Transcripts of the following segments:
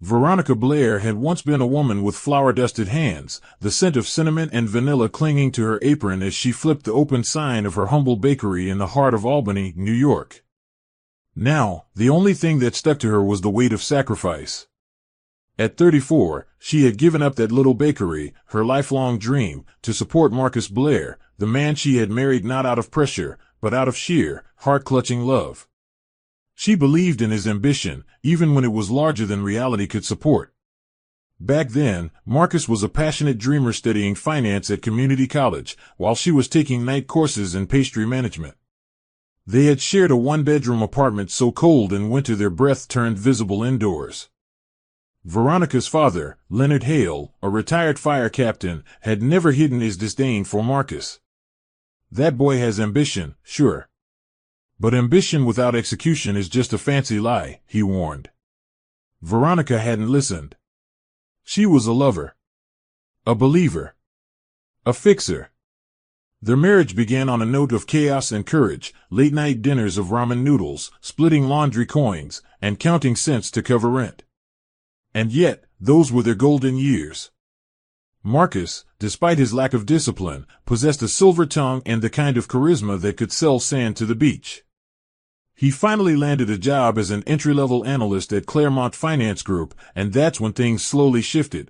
Veronica Blair had once been a woman with flour-dusted hands, the scent of cinnamon and vanilla clinging to her apron as she flipped the open sign of her humble bakery in the heart of Albany, New York. Now, the only thing that stuck to her was the weight of sacrifice. At 34, she had given up that little bakery, her lifelong dream, to support Marcus Blair, the man she had married not out of pressure, but out of sheer, heart-clutching love. She believed in his ambition, even when it was larger than reality could support. Back then, Marcus was a passionate dreamer studying finance at community college, while she was taking night courses in pastry management. They had shared a one-bedroom apartment so cold in winter their breath turned visible indoors. Veronica's father, Leonard Hale, a retired fire captain, had never hidden his disdain for Marcus. "That boy has ambition, sure. But ambition without execution is just a fancy lie," he warned. Veronica hadn't listened. She was a lover. A believer. A fixer. Their marriage began on a note of chaos and courage, late-night dinners of ramen noodles, splitting laundry coins, and counting cents to cover rent. And yet, those were their golden years. Marcus, despite his lack of discipline, possessed a silver tongue and the kind of charisma that could sell sand to the beach. He finally landed a job as an entry-level analyst at Claremont Finance Group, and that's when things slowly shifted.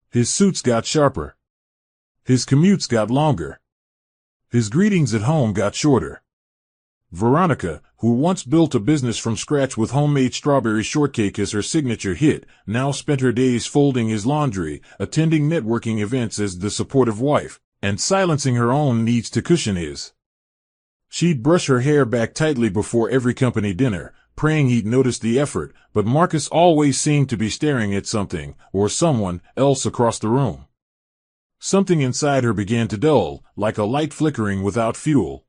His suits got sharper. His commutes got longer. His greetings at home got shorter. Veronica, who once built a business from scratch with homemade strawberry shortcake as her signature hit, now spent her days folding his laundry, attending networking events as the supportive wife, and silencing her own needs to cushion his. She'd brush her hair back tightly before every company dinner, praying he'd notice the effort, but Marcus always seemed to be staring at something, or someone, else across the room. Something inside her began to dull, like a light flickering without fuel.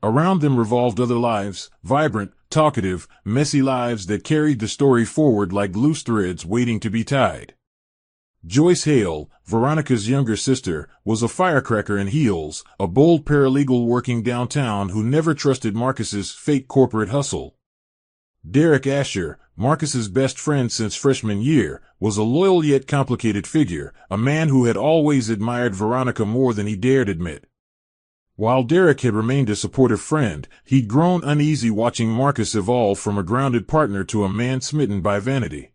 Around them revolved other lives, vibrant, talkative, messy lives that carried the story forward like loose threads waiting to be tied. Joyce Hale, Veronica's younger sister, was a firecracker in heels, a bold paralegal working downtown who never trusted Marcus's fake corporate hustle. Derek Asher, Marcus's best friend since freshman year, was a loyal yet complicated figure, a man who had always admired Veronica more than he dared admit. While Derek had remained a supportive friend, he'd grown uneasy watching Marcus evolve from a grounded partner to a man smitten by vanity.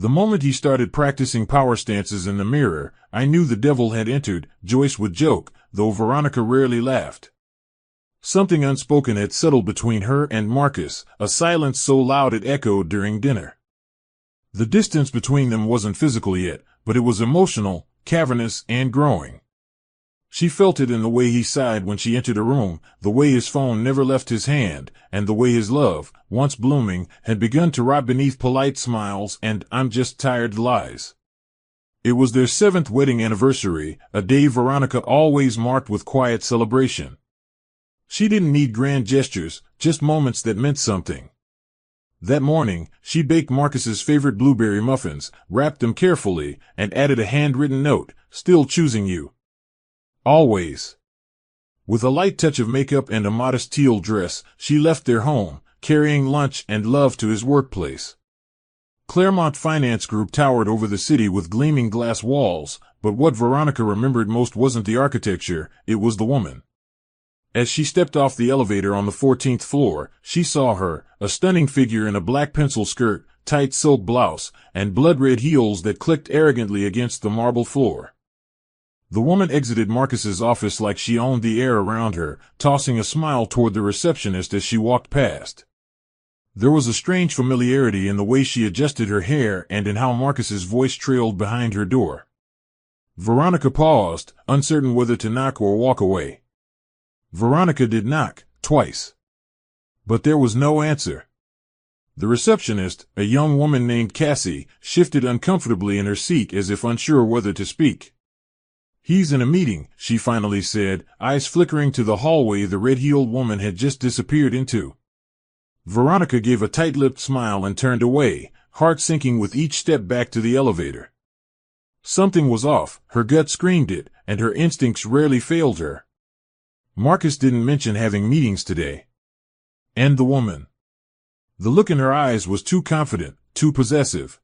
The moment he started practicing power stances in the mirror, "I knew the devil had entered," Joyce would joke, though Veronica rarely laughed. Something unspoken had settled between her and Marcus, a silence so loud it echoed during dinner. The distance between them wasn't physical yet, but it was emotional, cavernous, and growing. She felt it in the way he sighed when she entered a room, the way his phone never left his hand, and the way his love, once blooming, had begun to rot beneath polite smiles and "I'm just tired" lies. It was their 7th wedding anniversary, a day Veronica always marked with quiet celebration. She didn't need grand gestures, just moments that meant something. That morning, she baked Marcus's favorite blueberry muffins, wrapped them carefully, and added a handwritten note, "Still choosing you. Always." With a light touch of makeup and a modest teal dress, she left their home, carrying lunch and love to his workplace. Claremont Finance Group towered over the city with gleaming glass walls, but what Veronica remembered most wasn't the architecture, it was the woman. As she stepped off the elevator on the 14th floor, she saw her, a stunning figure in a black pencil skirt, tight silk blouse, and blood-red heels that clicked arrogantly against the marble floor. The woman exited Marcus's office like she owned the air around her, tossing a smile toward the receptionist as she walked past. There was a strange familiarity in the way she adjusted her hair and in how Marcus's voice trailed behind her door. Veronica paused, uncertain whether to knock or walk away. Veronica did knock, twice. But there was no answer. The receptionist, a young woman named Cassie, shifted uncomfortably in her seat as if unsure whether to speak. "He's in a meeting," she finally said, eyes flickering to the hallway the red-heeled woman had just disappeared into. Veronica gave a tight-lipped smile and turned away, heart sinking with each step back to the elevator. Something was off, her gut screamed it, and her instincts rarely failed her. Marcus didn't mention having meetings today. And the woman. The look in her eyes was too confident, too possessive.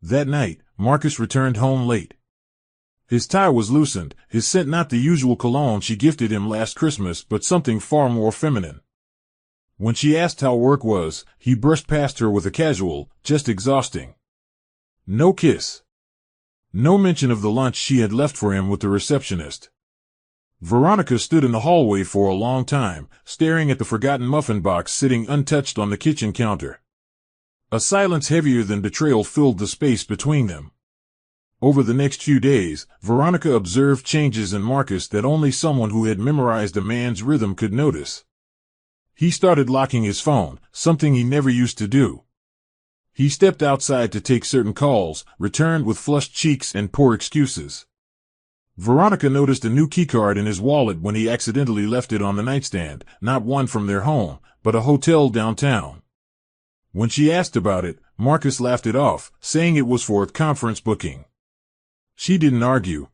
That night, Marcus returned home late. His tie was loosened, his scent not the usual cologne she gifted him last Christmas, but something far more feminine. When she asked how work was, he brushed past her with a casual, "Just exhausting." No kiss. No mention of the lunch she had left for him with the receptionist. Veronica stood in the hallway for a long time, staring at the forgotten muffin box sitting untouched on the kitchen counter. A silence heavier than betrayal filled the space between them. Over the next few days, Veronica observed changes in Marcus that only someone who had memorized a man's rhythm could notice. He started locking his phone, something he never used to do. He stepped outside to take certain calls, returned with flushed cheeks and poor excuses. Veronica noticed a new keycard in his wallet when he accidentally left it on the nightstand, not one from their home, but a hotel downtown. When she asked about it, Marcus laughed it off, saying it was for a conference booking. She didn't argue.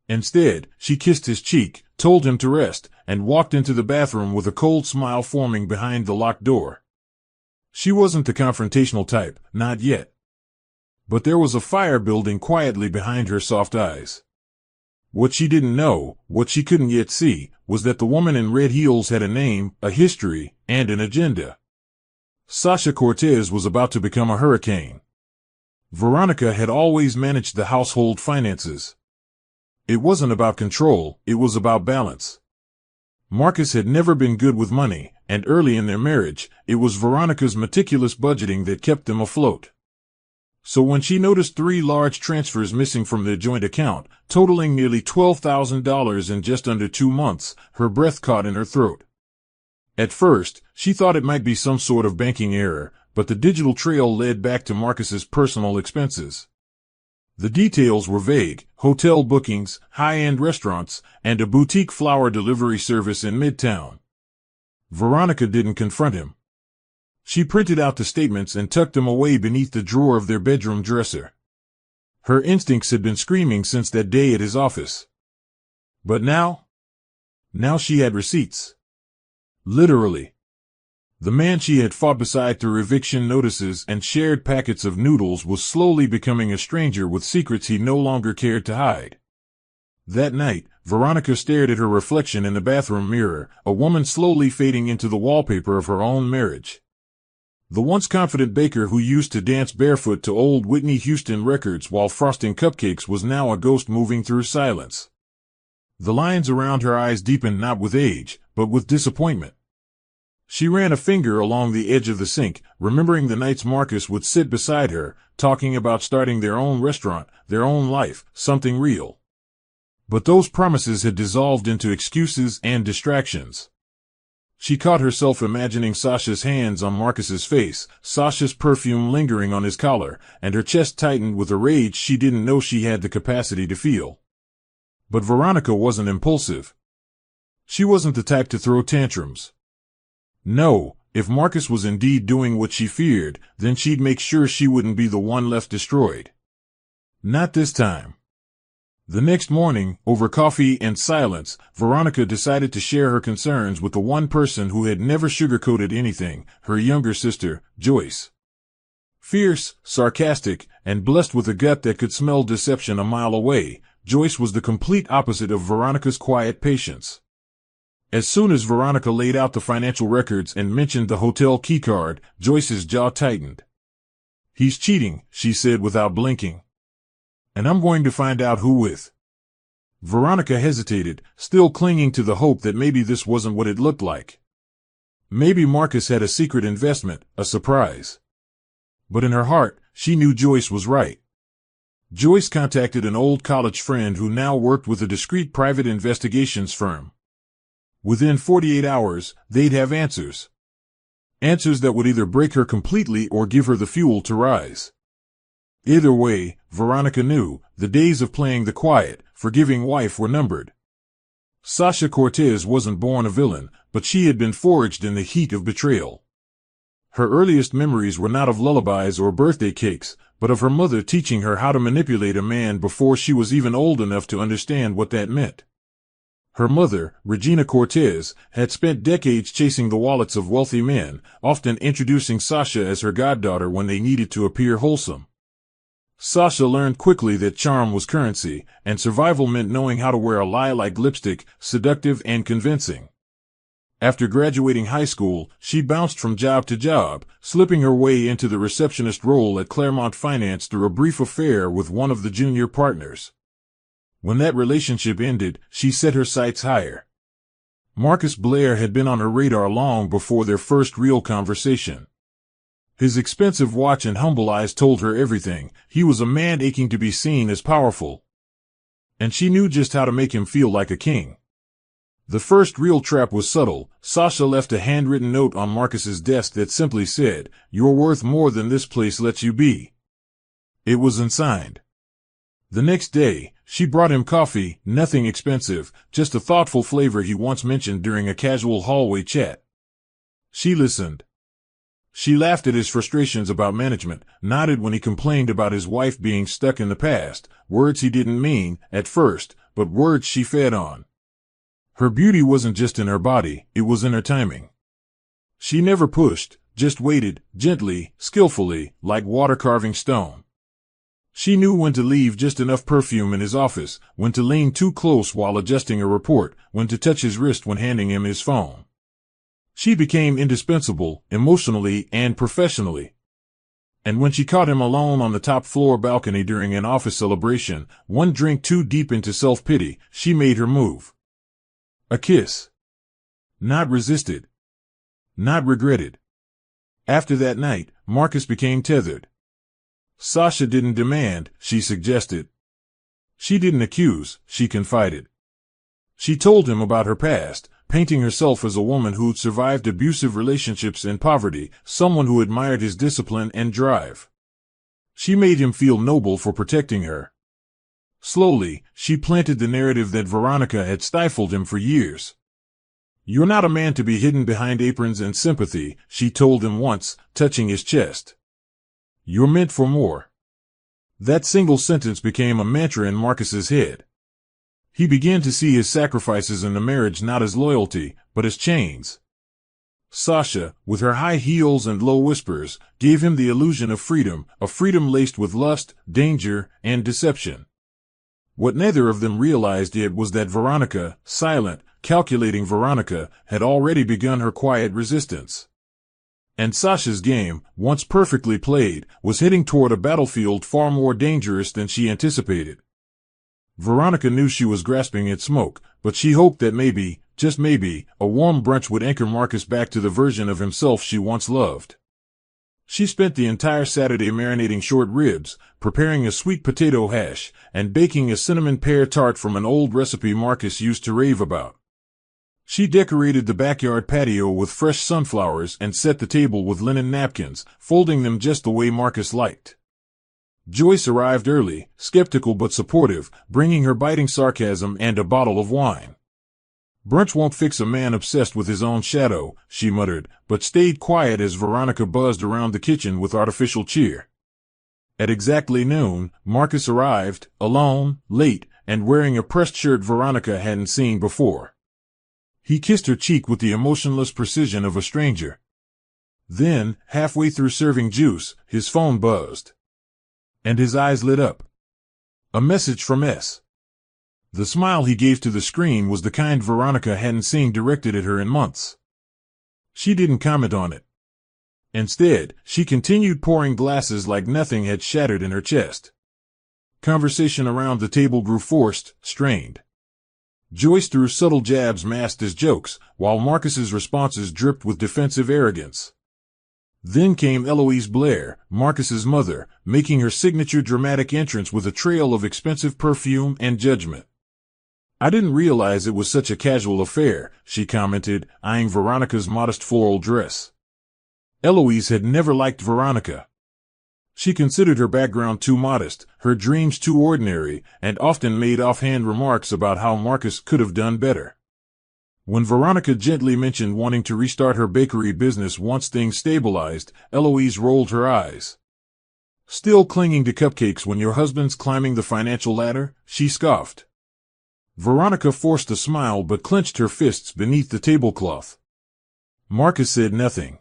Instead, she kissed his cheek, told him to rest, and walked into the bathroom with a cold smile forming behind the locked door. She wasn't the confrontational type, not yet. But there was a fire building quietly behind her soft eyes. What she didn't know, what she couldn't yet see, was that the woman in red heels had a name, a history, and an agenda. Sasha Cortez was about to become a hurricane. Veronica had always managed the household finances. It wasn't about control, it was about balance. Marcus had never been good with money, and early in their marriage, it was Veronica's meticulous budgeting that kept them afloat. So when she noticed 3 large transfers missing from their joint account, totaling nearly $12,000 in just under 2 months, her breath caught in her throat. At first, she thought it might be some sort of banking error, but the digital trail led back to Marcus's personal expenses. The details were vague: hotel bookings, high-end restaurants, and a boutique flower delivery service in Midtown. Veronica didn't confront him. She printed out the statements and tucked them away beneath the drawer of their bedroom dresser. Her instincts had been screaming since that day at his office. But now she had receipts. Literally. The man she had fought beside through eviction notices and shared packets of noodles was slowly becoming a stranger with secrets he no longer cared to hide. That night, Veronica stared at her reflection in the bathroom mirror, a woman slowly fading into the wallpaper of her own marriage. The once confident baker who used to dance barefoot to old Whitney Houston records while frosting cupcakes was now a ghost moving through silence. The lines around her eyes deepened not with age, but with disappointment. She ran a finger along the edge of the sink, remembering the nights Marcus would sit beside her, talking about starting their own restaurant, their own life, something real. But those promises had dissolved into excuses and distractions. She caught herself imagining Sasha's hands on Marcus's face, Sasha's perfume lingering on his collar, and her chest tightened with a rage she didn't know she had the capacity to feel. But Veronica wasn't impulsive. She wasn't the type to throw tantrums. No, if Marcus was indeed doing what she feared, then she'd make sure she wouldn't be the one left destroyed. Not this time. The next morning, over coffee and silence, Veronica decided to share her concerns with the one person who had never sugarcoated anything, her younger sister, Joyce. Fierce, sarcastic, and blessed with a gut that could smell deception a mile away, Joyce was the complete opposite of Veronica's quiet patience. As soon as Veronica laid out the financial records and mentioned the hotel keycard, Joyce's jaw tightened. "He's cheating," she said without blinking. "And I'm going to find out who with." Veronica hesitated, still clinging to the hope that maybe this wasn't what it looked like. Maybe Marcus had a secret investment, a surprise. But in her heart, she knew Joyce was right. Joyce contacted an old college friend who now worked with a discreet private investigations firm. Within 48 hours, they'd have answers. Answers that would either break her completely or give her the fuel to rise. Either way, Veronica knew, the days of playing the quiet, forgiving wife were numbered. Sasha Cortez wasn't born a villain, but she had been forged in the heat of betrayal. Her earliest memories were not of lullabies or birthday cakes, but of her mother teaching her how to manipulate a man before she was even old enough to understand what that meant. Her mother, Regina Cortez, had spent decades chasing the wallets of wealthy men, often introducing Sasha as her goddaughter when they needed to appear wholesome. Sasha learned quickly that charm was currency, and survival meant knowing how to wear a lie like lipstick, seductive and convincing. After graduating high school, she bounced from job to job, slipping her way into the receptionist role at Claremont Finance through a brief affair with one of the junior partners. When that relationship ended, she set her sights higher. Marcus Blair had been on her radar long before their first real conversation. His expensive watch and humble eyes told her everything. He was a man aching to be seen as powerful. And she knew just how to make him feel like a king. The first real trap was subtle. Sasha left a handwritten note on Marcus's desk that simply said, "You're worth more than this place lets you be." It was unsigned. The next day, she brought him coffee, nothing expensive, just a thoughtful flavor he once mentioned during a casual hallway chat. She listened. She laughed at his frustrations about management, nodded when he complained about his wife being stuck in the past, words he didn't mean, at first, but words she fed on. Her beauty wasn't just in her body, it was in her timing. She never pushed, just waited, gently, skillfully, like water carving stone. She knew when to leave just enough perfume in his office, when to lean too close while adjusting a report, when to touch his wrist when handing him his phone. She became indispensable, emotionally and professionally. And when she caught him alone on the top floor balcony during an office celebration, one drink too deep into self-pity, she made her move. A kiss. Not resisted. Not regretted. After that night, Marcus became tethered. Sasha didn't demand, she suggested. She didn't accuse, she confided. She told him about her past, painting herself as a woman who'd survived abusive relationships and poverty, someone who admired his discipline and drive. She made him feel noble for protecting her. Slowly, she planted the narrative that Veronica had stifled him for years. "You're not a man to be hidden behind aprons and sympathy," she told him once, touching his chest. "You're meant for more." That single sentence became a mantra in Marcus's head. He began to see his sacrifices in the marriage not as loyalty, but as chains. Sasha, with her high heels and low whispers, gave him the illusion of freedom, a freedom laced with lust, danger, and deception. What neither of them realized yet was that Veronica, silent, calculating Veronica, had already begun her quiet resistance. And Sasha's game, once perfectly played, was heading toward a battlefield far more dangerous than she anticipated. Veronica knew she was grasping at smoke, but she hoped that maybe, just maybe, a warm brunch would anchor Marcus back to the version of himself she once loved. She spent the entire Saturday marinating short ribs, preparing a sweet potato hash, and baking a cinnamon pear tart from an old recipe Marcus used to rave about. She decorated the backyard patio with fresh sunflowers and set the table with linen napkins, folding them just the way Marcus liked. Joyce arrived early, skeptical but supportive, bringing her biting sarcasm and a bottle of wine. "Brunch won't fix a man obsessed with his own shadow," she muttered, but stayed quiet as Veronica buzzed around the kitchen with artificial cheer. At exactly noon, Marcus arrived, alone, late, and wearing a pressed shirt Veronica hadn't seen before. He kissed her cheek with the emotionless precision of a stranger. Then, halfway through serving juice, his phone buzzed. And his eyes lit up. A message from S. The smile he gave to the screen was the kind Veronica hadn't seen directed at her in months. She didn't comment on it. Instead, she continued pouring glasses like nothing had shattered in her chest. Conversation around the table grew forced, strained. Joyce threw subtle jabs masked as jokes, while Marcus's responses dripped with defensive arrogance. Then came Eloise Blair, Marcus's mother, making her signature dramatic entrance with a trail of expensive perfume and judgment. "I didn't realize it was such a casual affair," she commented, eyeing Veronica's modest floral dress. Eloise had never liked Veronica. She considered her background too modest, her dreams too ordinary, and often made offhand remarks about how Marcus could have done better. When Veronica gently mentioned wanting to restart her bakery business once things stabilized, Eloise rolled her eyes. "Still clinging to cupcakes when your husband's climbing the financial ladder?" she scoffed. Veronica forced a smile but clenched her fists beneath the tablecloth. Marcus said nothing.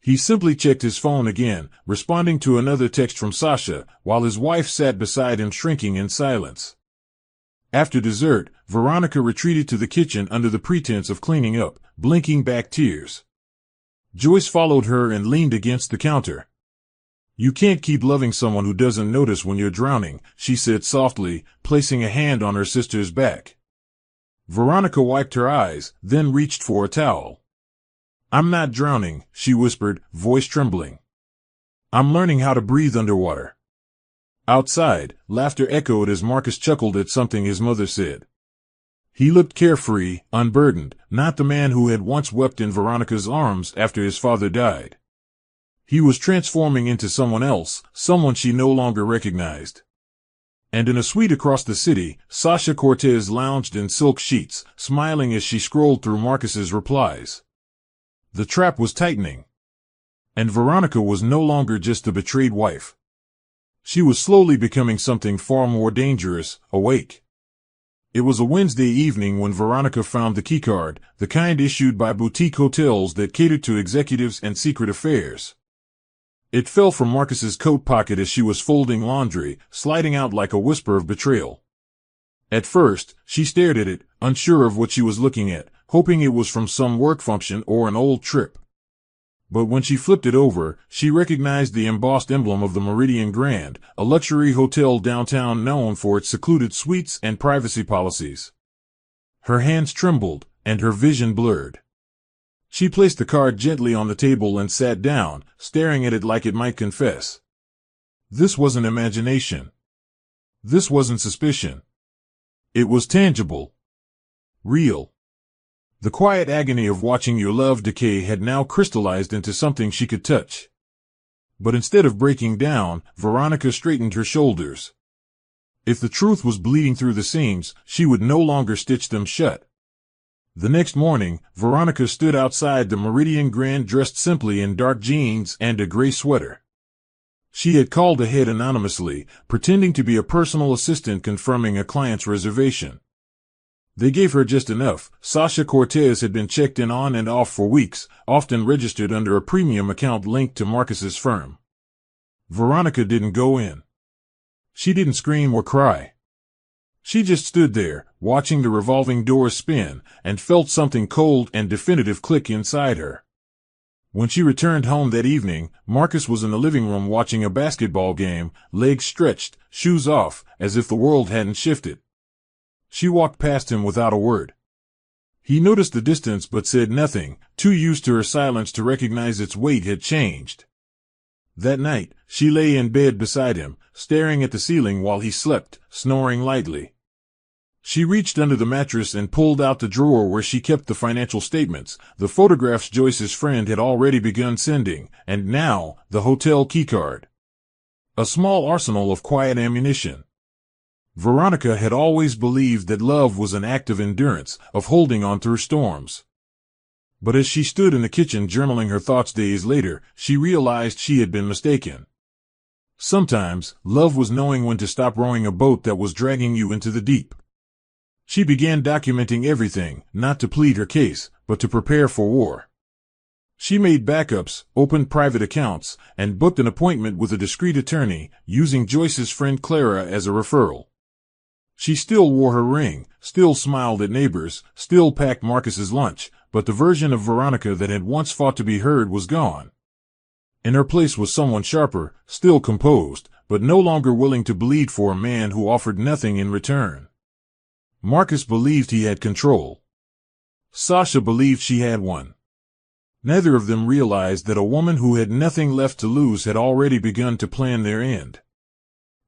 He simply checked his phone again, responding to another text from Sasha, while his wife sat beside him shrinking in silence. After dessert, Veronica retreated to the kitchen under the pretense of cleaning up, blinking back tears. Joyce followed her and leaned against the counter. "You can't keep loving someone who doesn't notice when you're drowning," she said softly, placing a hand on her sister's back. Veronica wiped her eyes, then reached for a towel. "I'm not drowning," she whispered, voice trembling. "I'm learning how to breathe underwater." Outside, laughter echoed as Marcus chuckled at something his mother said. He looked carefree, unburdened, not the man who had once wept in Veronica's arms after his father died. He was transforming into someone else, someone she no longer recognized. And in a suite across the city, Sasha Cortez lounged in silk sheets, smiling as she scrolled through Marcus's replies. The trap was tightening. And Veronica was no longer just a betrayed wife. She was slowly becoming something far more dangerous, awake. It was a Wednesday evening when Veronica found the keycard, the kind issued by boutique hotels that catered to executives and secret affairs. It fell from Marcus's coat pocket as she was folding laundry, sliding out like a whisper of betrayal. At first, she stared at it, unsure of what she was looking at, hoping it was from some work function or an old trip. But when she flipped it over, she recognized the embossed emblem of the Meridian Grand, a luxury hotel downtown known for its secluded suites and privacy policies. Her hands trembled, and her vision blurred. She placed the card gently on the table and sat down, staring at it like it might confess. This wasn't imagination. This wasn't suspicion. It was tangible. Real. The quiet agony of watching your love decay had now crystallized into something she could touch. But instead of breaking down, Veronica straightened her shoulders. If the truth was bleeding through the seams, she would no longer stitch them shut. The next morning, Veronica stood outside the Meridian Grand dressed simply in dark jeans and a gray sweater. She had called ahead anonymously, pretending to be a personal assistant confirming a client's reservation. They gave her just enough. Sasha Cortez had been checked in on and off for weeks, often registered under a premium account linked to Marcus's firm. Veronica didn't go in. She didn't scream or cry. She just stood there, watching the revolving doors spin, and felt something cold and definitive click inside her. When she returned home that evening, Marcus was in the living room watching a basketball game, legs stretched, shoes off, as if the world hadn't shifted. She walked past him without a word. He noticed the distance but said nothing, too used to her silence to recognize its weight had changed. That night, she lay in bed beside him, staring at the ceiling while he slept, snoring lightly. She reached under the mattress and pulled out the drawer where she kept the financial statements, the photographs Joyce's friend had already begun sending, and now, the hotel keycard. A small arsenal of quiet ammunition. Veronica had always believed that love was an act of endurance, of holding on through storms. But as she stood in the kitchen journaling her thoughts days later, she realized she had been mistaken. Sometimes, love was knowing when to stop rowing a boat that was dragging you into the deep. She began documenting everything, not to plead her case, but to prepare for war. She made backups, opened private accounts, and booked an appointment with a discreet attorney, using Joyce's friend Clara as a referral. She still wore her ring, still smiled at neighbors, still packed Marcus's lunch, but the version of Veronica that had once fought to be heard was gone. In her place was someone sharper, still composed, but no longer willing to bleed for a man who offered nothing in return. Marcus believed he had control. Sasha believed she had one. Neither of them realized that a woman who had nothing left to lose had already begun to plan their end.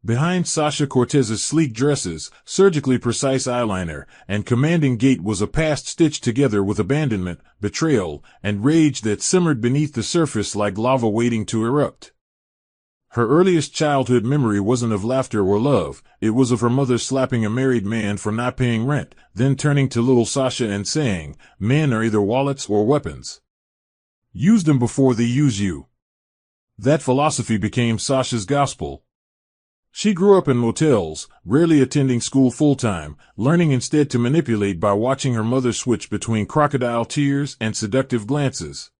Behind Sasha Cortez's sleek dresses, surgically precise eyeliner, and commanding gait was a past stitched together with abandonment, betrayal, and rage that simmered beneath the surface like lava waiting to erupt. Her earliest childhood memory wasn't of laughter or love, it was of her mother slapping a married man for not paying rent, then turning to little Sasha and saying, "Men are either wallets or weapons. Use them before they use you." That philosophy became Sasha's gospel. She grew up in motels, rarely attending school full-time, learning instead to manipulate by watching her mother switch between crocodile tears and seductive glances.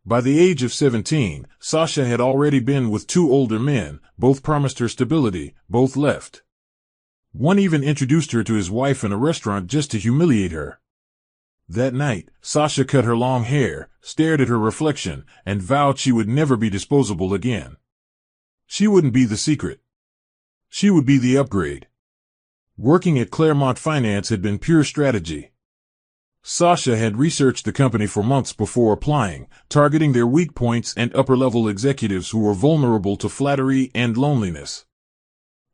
By the age of 17, Sasha had already been with two older men, both promised her stability, both left. One even introduced her to his wife in a restaurant just to humiliate her. That night, Sasha cut her long hair, stared at her reflection, and vowed she would never be disposable again. She wouldn't be the secret. She would be the upgrade. Working at Claremont Finance had been pure strategy. Sasha had researched the company for months before applying, targeting their weak points and upper-level executives who were vulnerable to flattery and loneliness.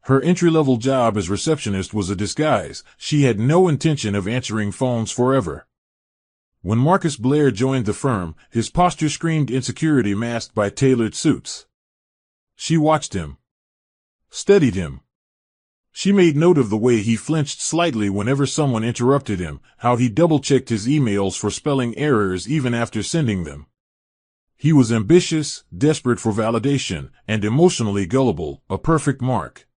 Her entry-level job as receptionist was a disguise. She had no intention of answering phones forever. When Marcus Blair joined the firm, his posture screamed insecurity masked by tailored suits. She watched him. Studied him. She made note of the way he flinched slightly whenever someone interrupted him, how he double-checked his emails for spelling errors even after sending them. He was ambitious, desperate for validation, and emotionally gullible, a perfect mark.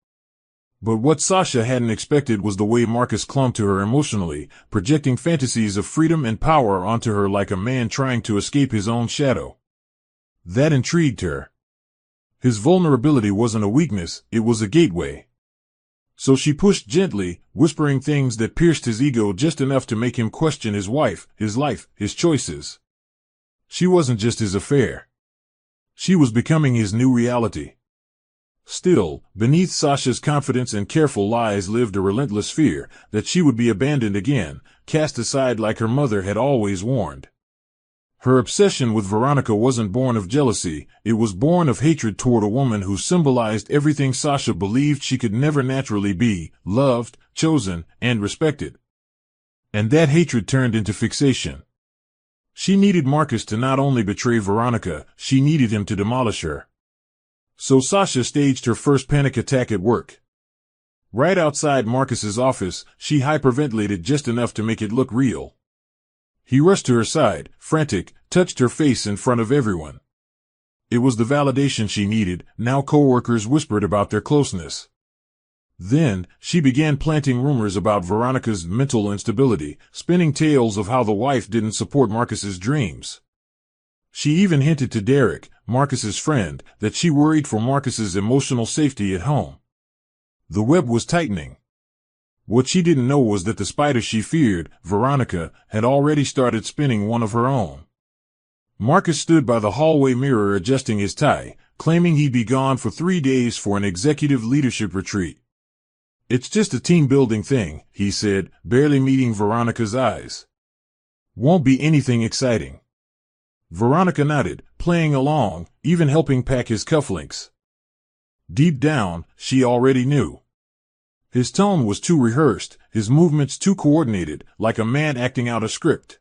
But what Sasha hadn't expected was the way Marcus clung to her emotionally, projecting fantasies of freedom and power onto her like a man trying to escape his own shadow. That intrigued her. His vulnerability wasn't a weakness, it was a gateway. So she pushed gently, whispering things that pierced his ego just enough to make him question his wife, his life, his choices. She wasn't just his affair. She was becoming his new reality. Still, beneath Sasha's confidence and careful lies lived a relentless fear that she would be abandoned again, cast aside like her mother had always warned. Her obsession with Veronica wasn't born of jealousy, it was born of hatred toward a woman who symbolized everything Sasha believed she could never naturally be: loved, chosen, and respected. And that hatred turned into fixation. She needed Marcus to not only betray Veronica, she needed him to demolish her. So Sasha staged her first panic attack at work. Right outside Marcus's office, she hyperventilated just enough to make it look real. He rushed to her side, frantic, touched her face in front of everyone. It was the validation she needed. Now coworkers whispered about their closeness. Then, she began planting rumors about Veronica's mental instability, spinning tales of how the wife didn't support Marcus's dreams. She even hinted to Derek, Marcus's friend, that she worried for Marcus's emotional safety at home. The web was tightening. What she didn't know was that the spider she feared, Veronica, had already started spinning one of her own. Marcus stood by the hallway mirror adjusting his tie, claiming he'd be gone for 3 days for an executive leadership retreat. "It's just a team-building thing," he said, barely meeting Veronica's eyes. "Won't be anything exciting." Veronica nodded, playing along, even helping pack his cufflinks. Deep down, she already knew. His tone was too rehearsed, his movements too coordinated, like a man acting out a script.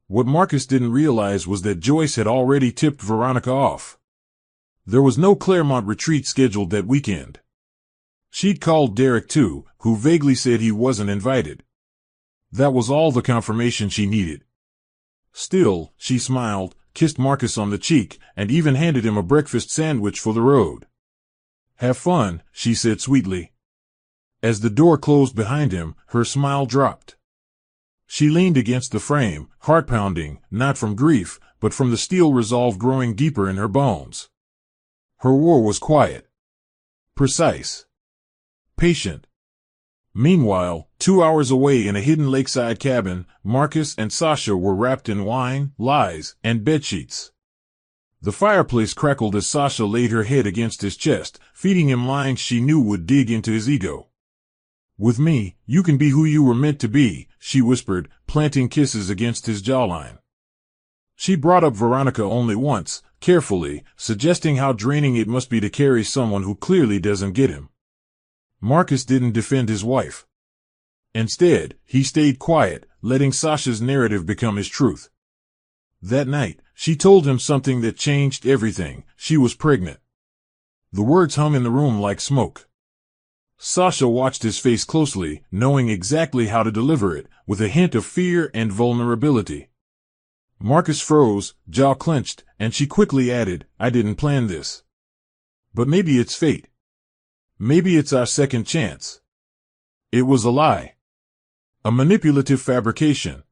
What Marcus didn't realize was that Joyce had already tipped Veronica off. There was no Claremont retreat scheduled that weekend. She'd called Derek too, who vaguely said he wasn't invited. That was all the confirmation she needed. Still, she smiled, kissed Marcus on the cheek, and even handed him a breakfast sandwich for the road. "Have fun," she said sweetly. As the door closed behind him, her smile dropped. She leaned against the frame, heart pounding, not from grief, but from the steel resolve growing deeper in her bones. Her war was quiet. Precise. Patient. Meanwhile, 2 hours away in a hidden lakeside cabin, Marcus and Sasha were wrapped in wine, lies, and bedsheets. The fireplace crackled as Sasha laid her head against his chest, feeding him lines she knew would dig into his ego. "With me, you can be who you were meant to be," she whispered, planting kisses against his jawline. She brought up Veronica only once, carefully, suggesting how draining it must be to carry someone who clearly doesn't get him. Marcus didn't defend his wife. Instead, he stayed quiet, letting Sasha's narrative become his truth. That night, she told him something that changed everything. She was pregnant. The words hung in the room like smoke. Sasha watched his face closely, knowing exactly how to deliver it, with a hint of fear and vulnerability. Marcus froze, jaw clenched, and she quickly added, "I didn't plan this. But maybe it's fate. Maybe it's our second chance." It was a lie. A manipulative fabrication.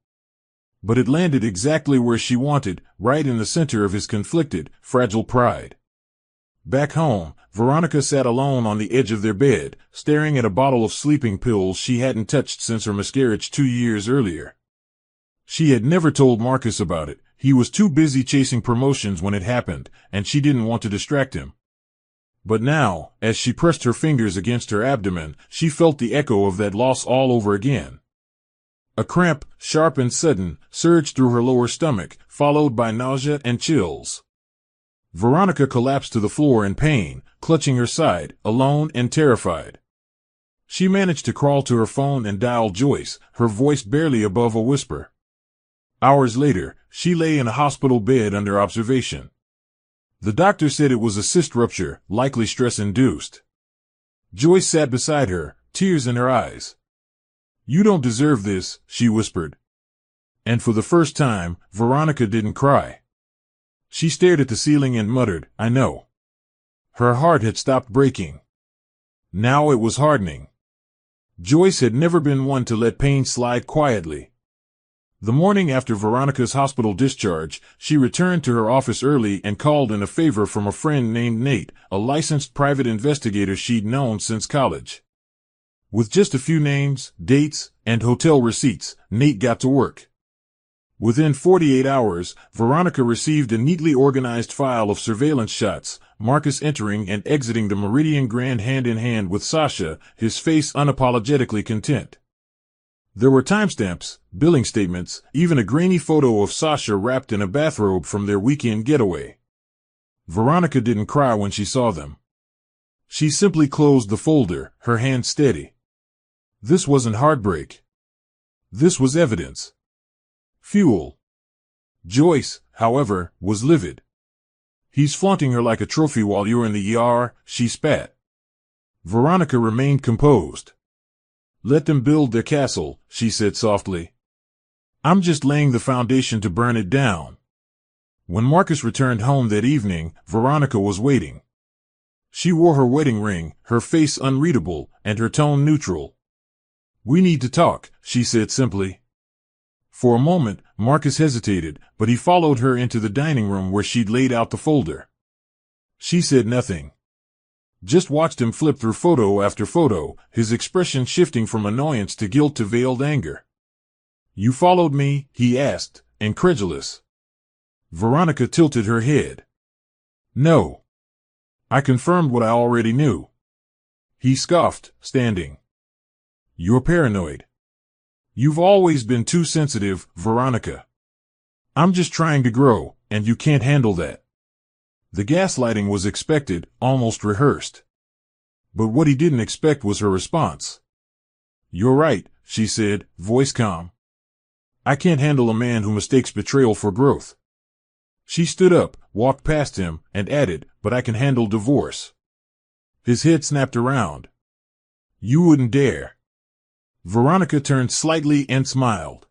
But it landed exactly where she wanted, right in the center of his conflicted, fragile pride. Back home, Veronica sat alone on the edge of their bed, staring at a bottle of sleeping pills she hadn't touched since her miscarriage 2 years earlier. She had never told Marcus about it. He was too busy chasing promotions when it happened, and she didn't want to distract him. But now, as she pressed her fingers against her abdomen, she felt the echo of that loss all over again. A cramp, sharp and sudden, surged through her lower stomach, followed by nausea and chills. Veronica collapsed to the floor in pain, clutching her side, alone and terrified. She managed to crawl to her phone and dial Joyce, her voice barely above a whisper. Hours later, she lay in a hospital bed under observation. The doctor said it was a cyst rupture, likely stress-induced. Joyce sat beside her, tears in her eyes. "You don't deserve this," she whispered. And for the first time, Veronica didn't cry. She stared at the ceiling and muttered, "I know." Her heart had stopped breaking. Now it was hardening. Joyce had never been one to let pain slide quietly. The morning after Veronica's hospital discharge, she returned to her office early and called in a favor from a friend named Nate, a licensed private investigator she'd known since college. With just a few names, dates, and hotel receipts, Nate got to work. Within 48 hours, Veronica received a neatly organized file of surveillance shots, Marcus entering and exiting the Meridian Grand hand-in-hand with Sasha, his face unapologetically content. There were timestamps, billing statements, even a grainy photo of Sasha wrapped in a bathrobe from their weekend getaway. Veronica didn't cry when she saw them. She simply closed the folder, her hand steady. This wasn't heartbreak. This was evidence. Fuel. Joyce, however, was livid. "He's flaunting her like a trophy while you're in the ER," she spat. Veronica remained composed. "Let them build their castle," she said softly. "I'm just laying the foundation to burn it down." When Marcus returned home that evening, Veronica was waiting. She wore her wedding ring, her face unreadable, and her tone neutral. "We need to talk," she said simply. For a moment, Marcus hesitated, but he followed her into the dining room where she'd laid out the folder. She said nothing. Just watched him flip through photo after photo, his expression shifting from annoyance to guilt to veiled anger. "You followed me?" he asked, incredulous. Veronica tilted her head. "No. I confirmed what I already knew." He scoffed, standing. "You're paranoid. You've always been too sensitive, Veronica. I'm just trying to grow, and you can't handle that." The gaslighting was expected, almost rehearsed. But what he didn't expect was her response. "You're right," she said, voice calm. "I can't handle a man who mistakes betrayal for growth." She stood up, walked past him, and added, "But I can handle divorce." His head snapped around. "You wouldn't dare." Veronica turned slightly and smiled.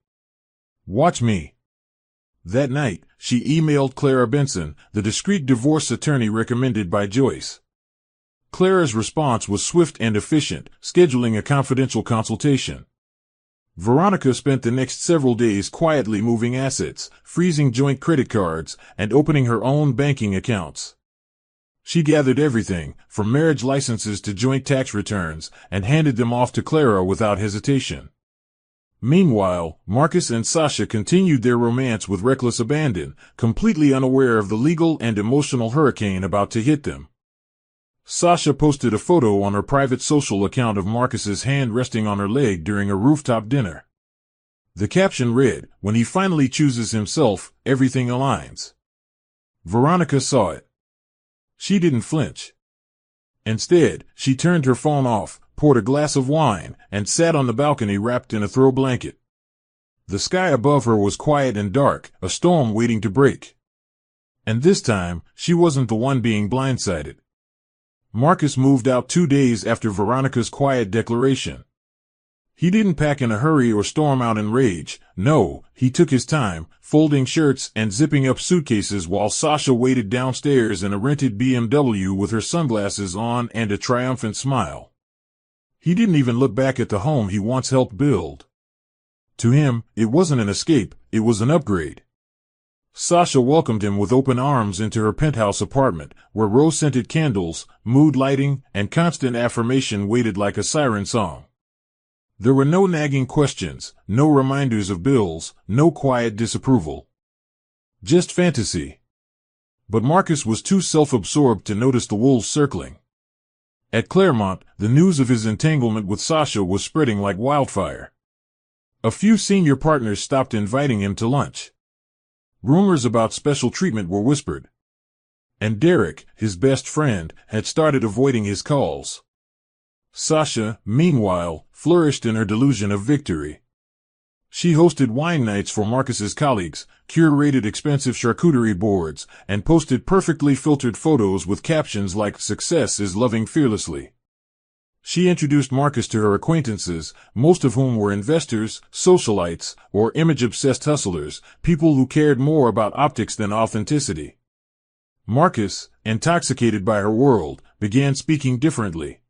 "Watch me." That night, she emailed Clara Benson, the discreet divorce attorney recommended by Joyce. Clara's response was swift and efficient, scheduling a confidential consultation. Veronica spent the next several days quietly moving assets, freezing joint credit cards, and opening her own banking accounts. She gathered everything, from marriage licenses to joint tax returns, and handed them off to Clara without hesitation. Meanwhile, Marcus and Sasha continued their romance with reckless abandon, completely unaware of the legal and emotional hurricane about to hit them. Sasha posted a photo on her private social account of Marcus's hand resting on her leg during a rooftop dinner. The caption read, "When he finally chooses himself, everything aligns." Veronica saw it. She didn't flinch. Instead, she turned her phone off, poured a glass of wine, and sat on the balcony wrapped in a throw blanket. The sky above her was quiet and dark, a storm waiting to break. And this time, she wasn't the one being blindsided. Marcus moved out 2 days after Veronica's quiet declaration. He didn't pack in a hurry or storm out in rage. No, he took his time, folding shirts and zipping up suitcases while Sasha waited downstairs in a rented BMW with her sunglasses on and a triumphant smile. He didn't even look back at the home he once helped build. To him, it wasn't an escape, it was an upgrade. Sasha welcomed him with open arms into her penthouse apartment, where rose-scented candles, mood lighting, and constant affirmation waited like a siren song. There were no nagging questions, no reminders of bills, no quiet disapproval. Just fantasy. But Marcus was too self-absorbed to notice the wolves circling. At Claremont, the news of his entanglement with Sasha was spreading like wildfire. A few senior partners stopped inviting him to lunch. Rumors about special treatment were whispered. And Derek, his best friend, had started avoiding his calls. Sasha, meanwhile, flourished in her delusion of victory. She hosted wine nights for Marcus's colleagues, curated expensive charcuterie boards, and posted perfectly filtered photos with captions like "Success is loving fearlessly." She introduced Marcus to her acquaintances, most of whom were investors, socialites, or image-obsessed hustlers, people who cared more about optics than authenticity. Marcus, intoxicated by her world, began speaking differently.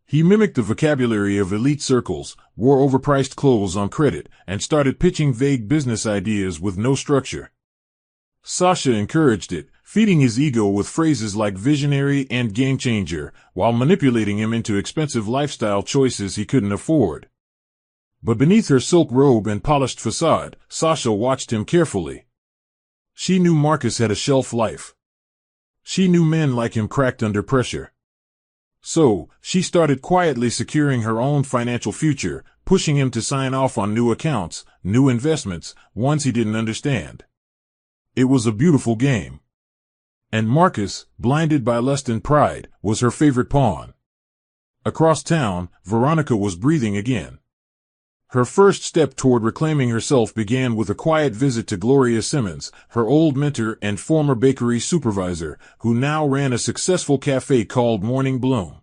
He mimicked the vocabulary of elite circles, wore overpriced clothes on credit, and started pitching vague business ideas with no structure. Sasha encouraged it, feeding his ego with phrases like visionary and game changer, while manipulating him into expensive lifestyle choices he couldn't afford. But beneath her silk robe and polished facade, Sasha watched him carefully. She knew Marcus had a shelf life. She knew men like him cracked under pressure. So, she started quietly securing her own financial future, pushing him to sign off on new accounts, new investments, ones he didn't understand. It was a beautiful game. And Marcus, blinded by lust and pride, was her favorite pawn. Across town, Veronica was breathing again. Her first step toward reclaiming herself began with a quiet visit to Gloria Simmons, her old mentor and former bakery supervisor, who now ran a successful cafe called Morning Bloom.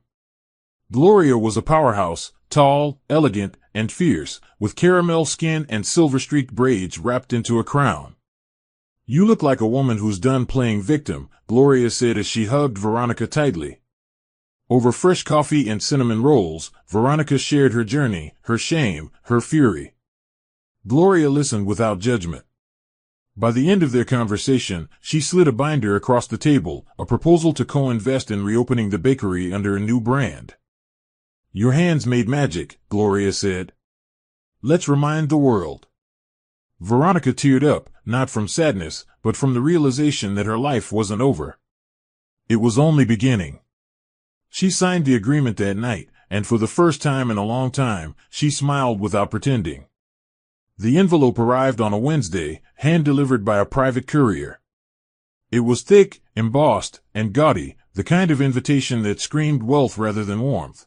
Gloria was a powerhouse, tall, elegant, and fierce, with caramel skin and silver-streaked braids wrapped into a crown. "You look like a woman who's done playing victim," Gloria said as she hugged Veronica tightly. Over fresh coffee and cinnamon rolls, Veronica shared her journey, her shame, her fury. Gloria listened without judgment. By the end of their conversation, she slid a binder across the table, a proposal to co-invest in reopening the bakery under a new brand. "Your hands made magic," Gloria said. "Let's remind the world." Veronica teared up, not from sadness, but from the realization that her life wasn't over. It was only beginning. She signed the agreement that night, and for the first time in a long time, she smiled without pretending. The envelope arrived on a Wednesday, hand-delivered by a private courier. It was thick, embossed, and gaudy, the kind of invitation that screamed wealth rather than warmth.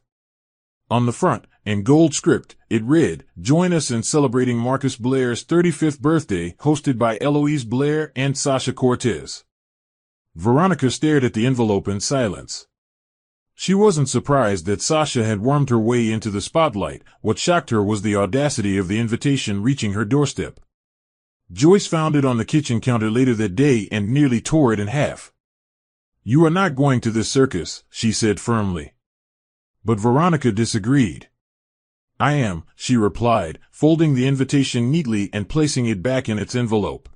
On the front, in gold script, it read, "Join us in celebrating Marcus Blair's 35th birthday, hosted by Eloise Blair and Sasha Cortez." Veronica stared at the envelope in silence. She wasn't surprised that Sasha had wormed her way into the spotlight. What shocked her was the audacity of the invitation reaching her doorstep. Joyce found it on the kitchen counter later that day and nearly tore it in half. "You are not going to this circus," she said firmly. But Veronica disagreed. "I am," she replied, folding the invitation neatly and placing it back in its envelope.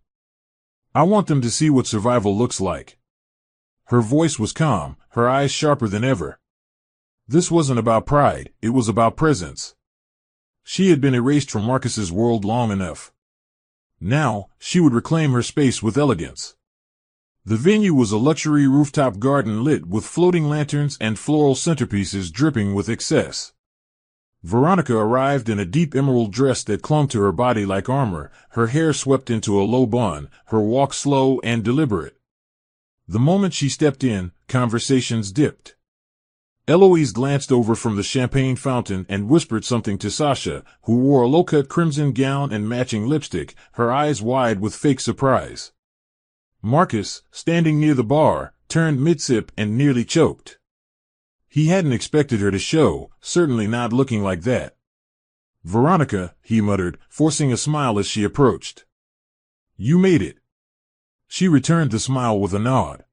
"I want them to see what survival looks like." Her voice was calm, her eyes sharper than ever. This wasn't about pride, it was about presence. She had been erased from Marcus's world long enough. Now, she would reclaim her space with elegance. The venue was a luxury rooftop garden lit with floating lanterns and floral centerpieces dripping with excess. Veronica arrived in a deep emerald dress that clung to her body like armor, her hair swept into a low bun, her walk slow and deliberate. The moment she stepped in, conversations dipped. Eloise glanced over from the champagne fountain and whispered something to Sasha, who wore a low-cut crimson gown and matching lipstick, her eyes wide with fake surprise. Marcus, standing near the bar, turned mid-sip and nearly choked. He hadn't expected her to show, certainly not looking like that. "Veronica," he muttered, forcing a smile as she approached. "You made it." She returned the smile with a nod.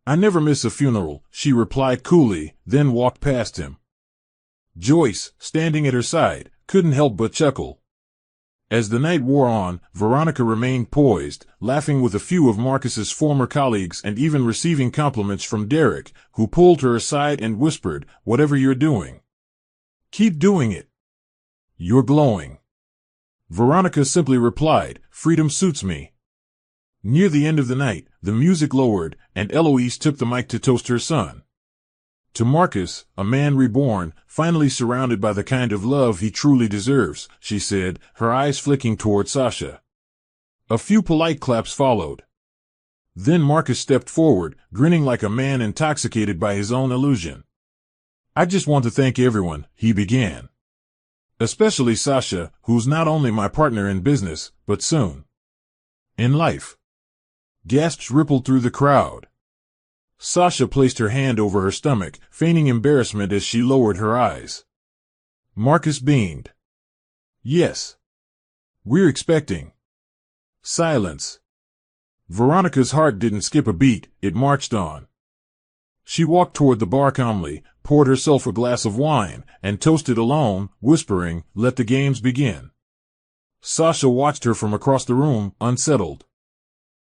"I never miss a funeral," she replied coolly, then walked past him. Joyce, standing at her side, couldn't help but chuckle. As the night wore on, Veronica remained poised, laughing with a few of Marcus's former colleagues and even receiving compliments from Derek, who pulled her aside and whispered, "Whatever you're doing, keep doing it. You're glowing." Veronica simply replied, "Freedom suits me." Near the end of the night, the music lowered, and Eloise took the mic to toast her son. "To Marcus, a man reborn, finally surrounded by the kind of love he truly deserves," she said, her eyes flicking toward Sasha. A few polite claps followed. Then Marcus stepped forward, grinning like a man intoxicated by his own illusion. "I just want to thank everyone," he began. "Especially Sasha, who's not only my partner in business, but soon in life." Gasps rippled through the crowd. Sasha placed her hand over her stomach, feigning embarrassment as she lowered her eyes. Marcus beamed. "Yes. We're expecting." Silence. Veronica's heart didn't skip a beat, it marched on. She walked toward the bar calmly, poured herself a glass of wine, and toasted alone, whispering, "Let the games begin." Sasha watched her from across the room, unsettled.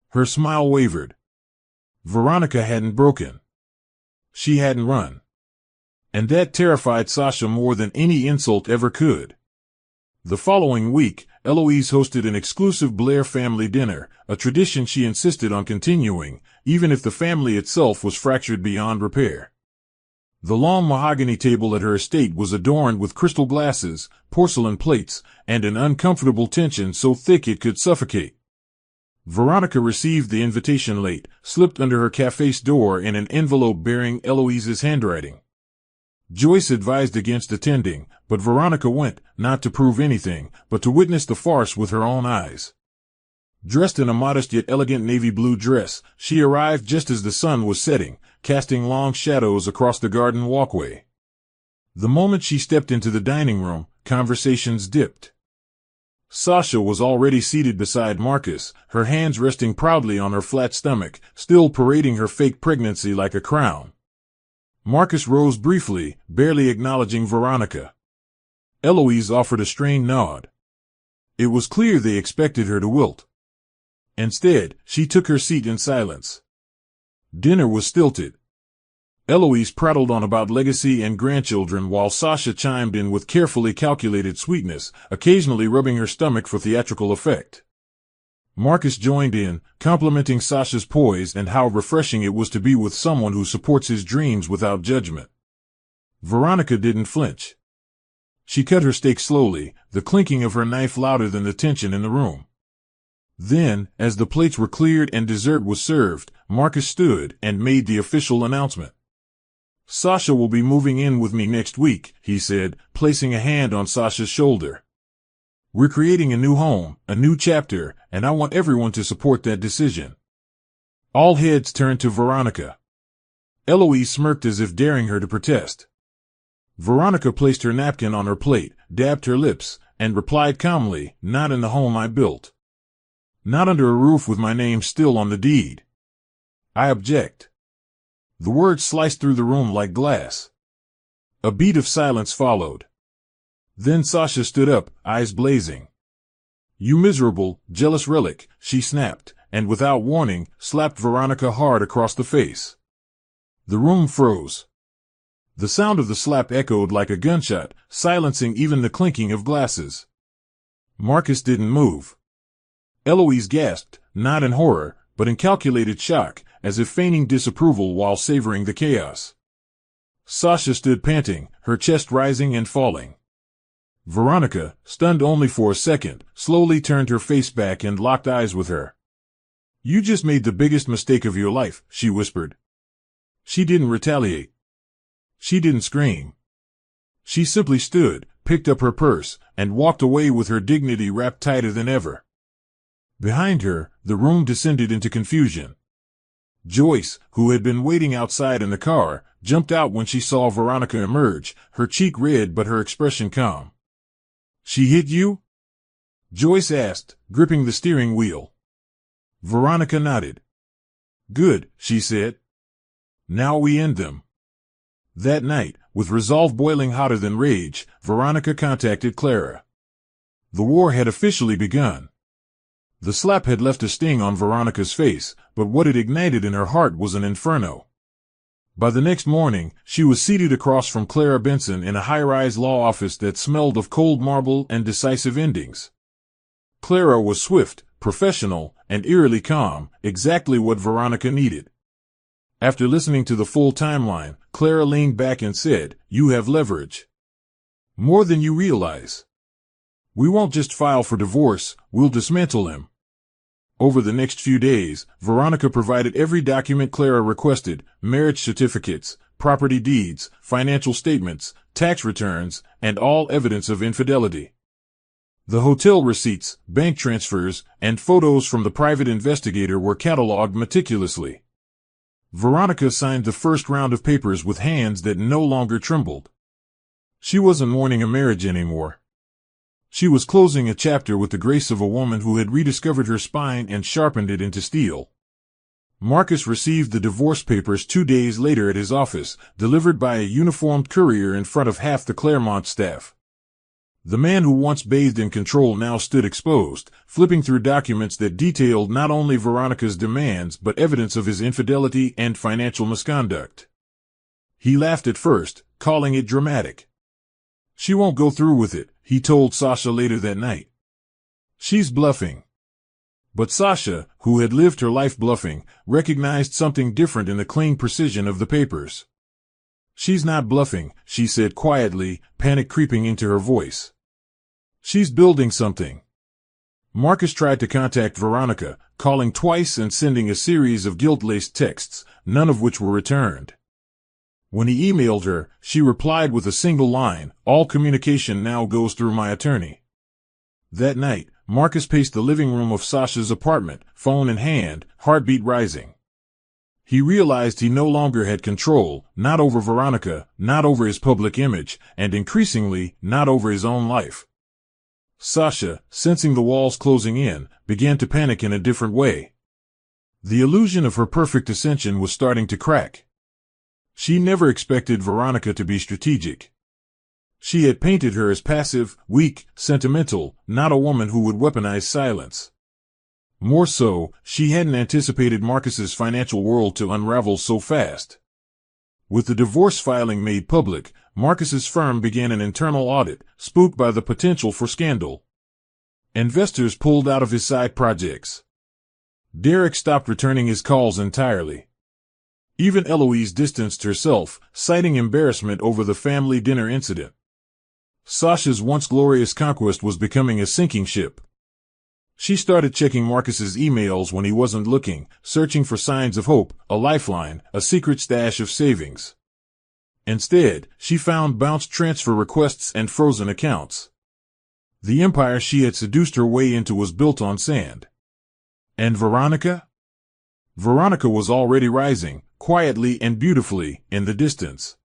Her smile wavered. Veronica hadn't broken. She hadn't run. And that terrified Sasha more than any insult ever could. The following week, Eloise hosted an exclusive Blair family dinner, a tradition she insisted on continuing, even if the family itself was fractured beyond repair. The long mahogany table at her estate was adorned with crystal glasses, porcelain plates, and an uncomfortable tension so thick it could suffocate. Veronica received the invitation late, slipped under her cafe's door in an envelope bearing Eloise's handwriting. Joyce advised against attending, but Veronica went, not to prove anything, but to witness the farce with her own eyes. Dressed in a modest yet elegant navy blue dress, she arrived just as the sun was setting, casting long shadows across the garden walkway. The moment she stepped into the dining room, conversations dipped. Sasha was already seated beside Marcus, her hands resting proudly on her flat stomach, still parading her fake pregnancy like a crown. Marcus rose briefly, barely acknowledging Veronica. Eloise offered a strained nod. It was clear they expected her to wilt. Instead, she took her seat in silence. Dinner was stilted. Eloise prattled on about legacy and grandchildren while Sasha chimed in with carefully calculated sweetness, occasionally rubbing her stomach for theatrical effect. Marcus joined in, complimenting Sasha's poise and how refreshing it was to be with someone who supports his dreams without judgment. Veronica didn't flinch. She cut her steak slowly, the clinking of her knife louder than the tension in the room. Then, as the plates were cleared and dessert was served, Marcus stood and made the official announcement. "Sasha will be moving in with me next week," he said, placing a hand on Sasha's shoulder. "We're creating a new home, a new chapter, and I want everyone to support that decision." All heads turned to Veronica. Eloise smirked as if daring her to protest. Veronica placed her napkin on her plate, dabbed her lips, and replied calmly, "Not in the home I built. Not under a roof with my name still on the deed. I object." The words sliced through the room like glass. A beat of silence followed. Then Sasha stood up, eyes blazing. "You miserable, jealous relic," she snapped, and without warning, slapped Veronica hard across the face. The room froze. The sound of the slap echoed like a gunshot, silencing even the clinking of glasses. Marcus didn't move. Eloise gasped, not in horror, but in calculated shock, as if feigning disapproval while savoring the chaos. Sasha stood panting, her chest rising and falling. Veronica, stunned only for a second, slowly turned her face back and locked eyes with her. "You just made the biggest mistake of your life," she whispered. She didn't retaliate. She didn't scream. She simply stood, picked up her purse, and walked away with her dignity wrapped tighter than ever. Behind her, the room descended into confusion. Joyce, who had been waiting outside in the car, jumped out when she saw Veronica emerge, her cheek red but her expression calm. "She hit you?" Joyce asked, gripping the steering wheel. Veronica nodded. "Good," she said. "Now we end them." That night, with resolve boiling hotter than rage, Veronica contacted Clara. The war had officially begun. The slap had left a sting on Veronica's face, but what it ignited in her heart was an inferno. By the next morning, she was seated across from Clara Benson in a high-rise law office that smelled of cold marble and decisive endings. Clara was swift, professional, and eerily calm, exactly what Veronica needed. After listening to the full timeline, Clara leaned back and said, "You have leverage. More than you realize. We won't just file for divorce, we'll dismantle him." Over the next few days, Veronica provided every document Clara requested: marriage certificates, property deeds, financial statements, tax returns, and all evidence of infidelity. The hotel receipts, bank transfers, and photos from the private investigator were catalogued meticulously. Veronica signed the first round of papers with hands that no longer trembled. She wasn't mourning a marriage anymore. She was closing a chapter with the grace of a woman who had rediscovered her spine and sharpened it into steel. Marcus received the divorce papers 2 days later at his office, delivered by a uniformed courier in front of half the Claremont staff. The man who once bathed in control now stood exposed, flipping through documents that detailed not only Veronica's demands but evidence of his infidelity and financial misconduct. He laughed at first, calling it dramatic. "She won't go through with it," he told Sasha later that night. "She's bluffing." But Sasha, who had lived her life bluffing, recognized something different in the clean precision of the papers. "She's not bluffing," she said quietly, panic creeping into her voice. "She's building something." Marcus tried to contact Veronica, calling twice and sending a series of guilt-laced texts, none of which were returned. When he emailed her, she replied with a single line, "All communication now goes through my attorney." That night, Marcus paced the living room of Sasha's apartment, phone in hand, heartbeat rising. He realized he no longer had control, not over Veronica, not over his public image, and increasingly, not over his own life. Sasha, sensing the walls closing in, began to panic in a different way. The illusion of her perfect ascension was starting to crack. She never expected Veronica to be strategic. She had painted her as passive, weak, sentimental, not a woman who would weaponize silence. More so, she hadn't anticipated Marcus's financial world to unravel so fast. With the divorce filing made public, Marcus's firm began an internal audit, spooked by the potential for scandal. Investors pulled out of his side projects. Derek stopped returning his calls entirely. Even Eloise distanced herself, citing embarrassment over the family dinner incident. Sasha's once glorious conquest was becoming a sinking ship. She started checking Marcus's emails when he wasn't looking, searching for signs of hope, a lifeline, a secret stash of savings. Instead, she found bounced transfer requests and frozen accounts. The empire she had seduced her way into was built on sand. And Veronica? Veronica was already rising, quietly and beautifully, in the distance.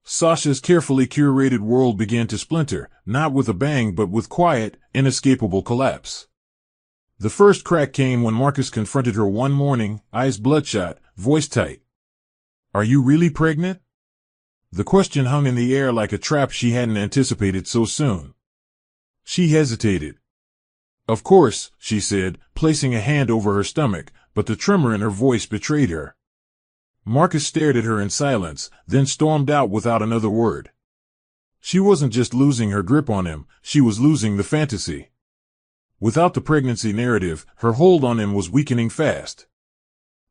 Sasha's carefully curated world began to splinter, not with a bang but with quiet, inescapable collapse. The first crack came when Marcus confronted her one morning, eyes bloodshot, voice tight. "Are you really pregnant?" The question hung in the air like a trap she hadn't anticipated so soon. She hesitated. "Of course," she said, placing a hand over her stomach, but the tremor in her voice betrayed her. Marcus stared at her in silence, then stormed out without another word. She wasn't just losing her grip on him, she was losing the fantasy. Without the pregnancy narrative, her hold on him was weakening fast.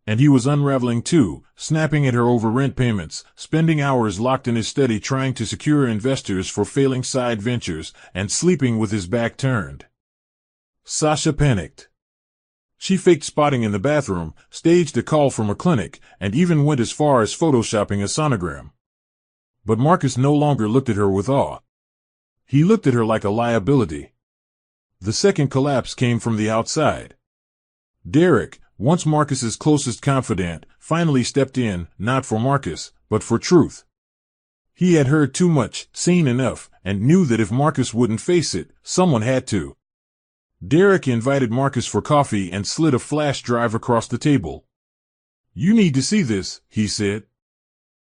And he was unraveling too, snapping at her over rent payments, spending hours locked in his study trying to secure investors for failing side ventures, and sleeping with his back turned. Sasha panicked. She faked spotting in the bathroom, staged a call from a clinic, and even went as far as photoshopping a sonogram. But Marcus no longer looked at her with awe. He looked at her like a liability. The second collapse came from the outside. Derek, once Marcus's closest confidant, finally stepped in, not for Marcus, but for truth. He had heard too much, seen enough, and knew that if Marcus wouldn't face it, someone had to. Derek invited Marcus for coffee and slid a flash drive across the table. "You need to see this," he said.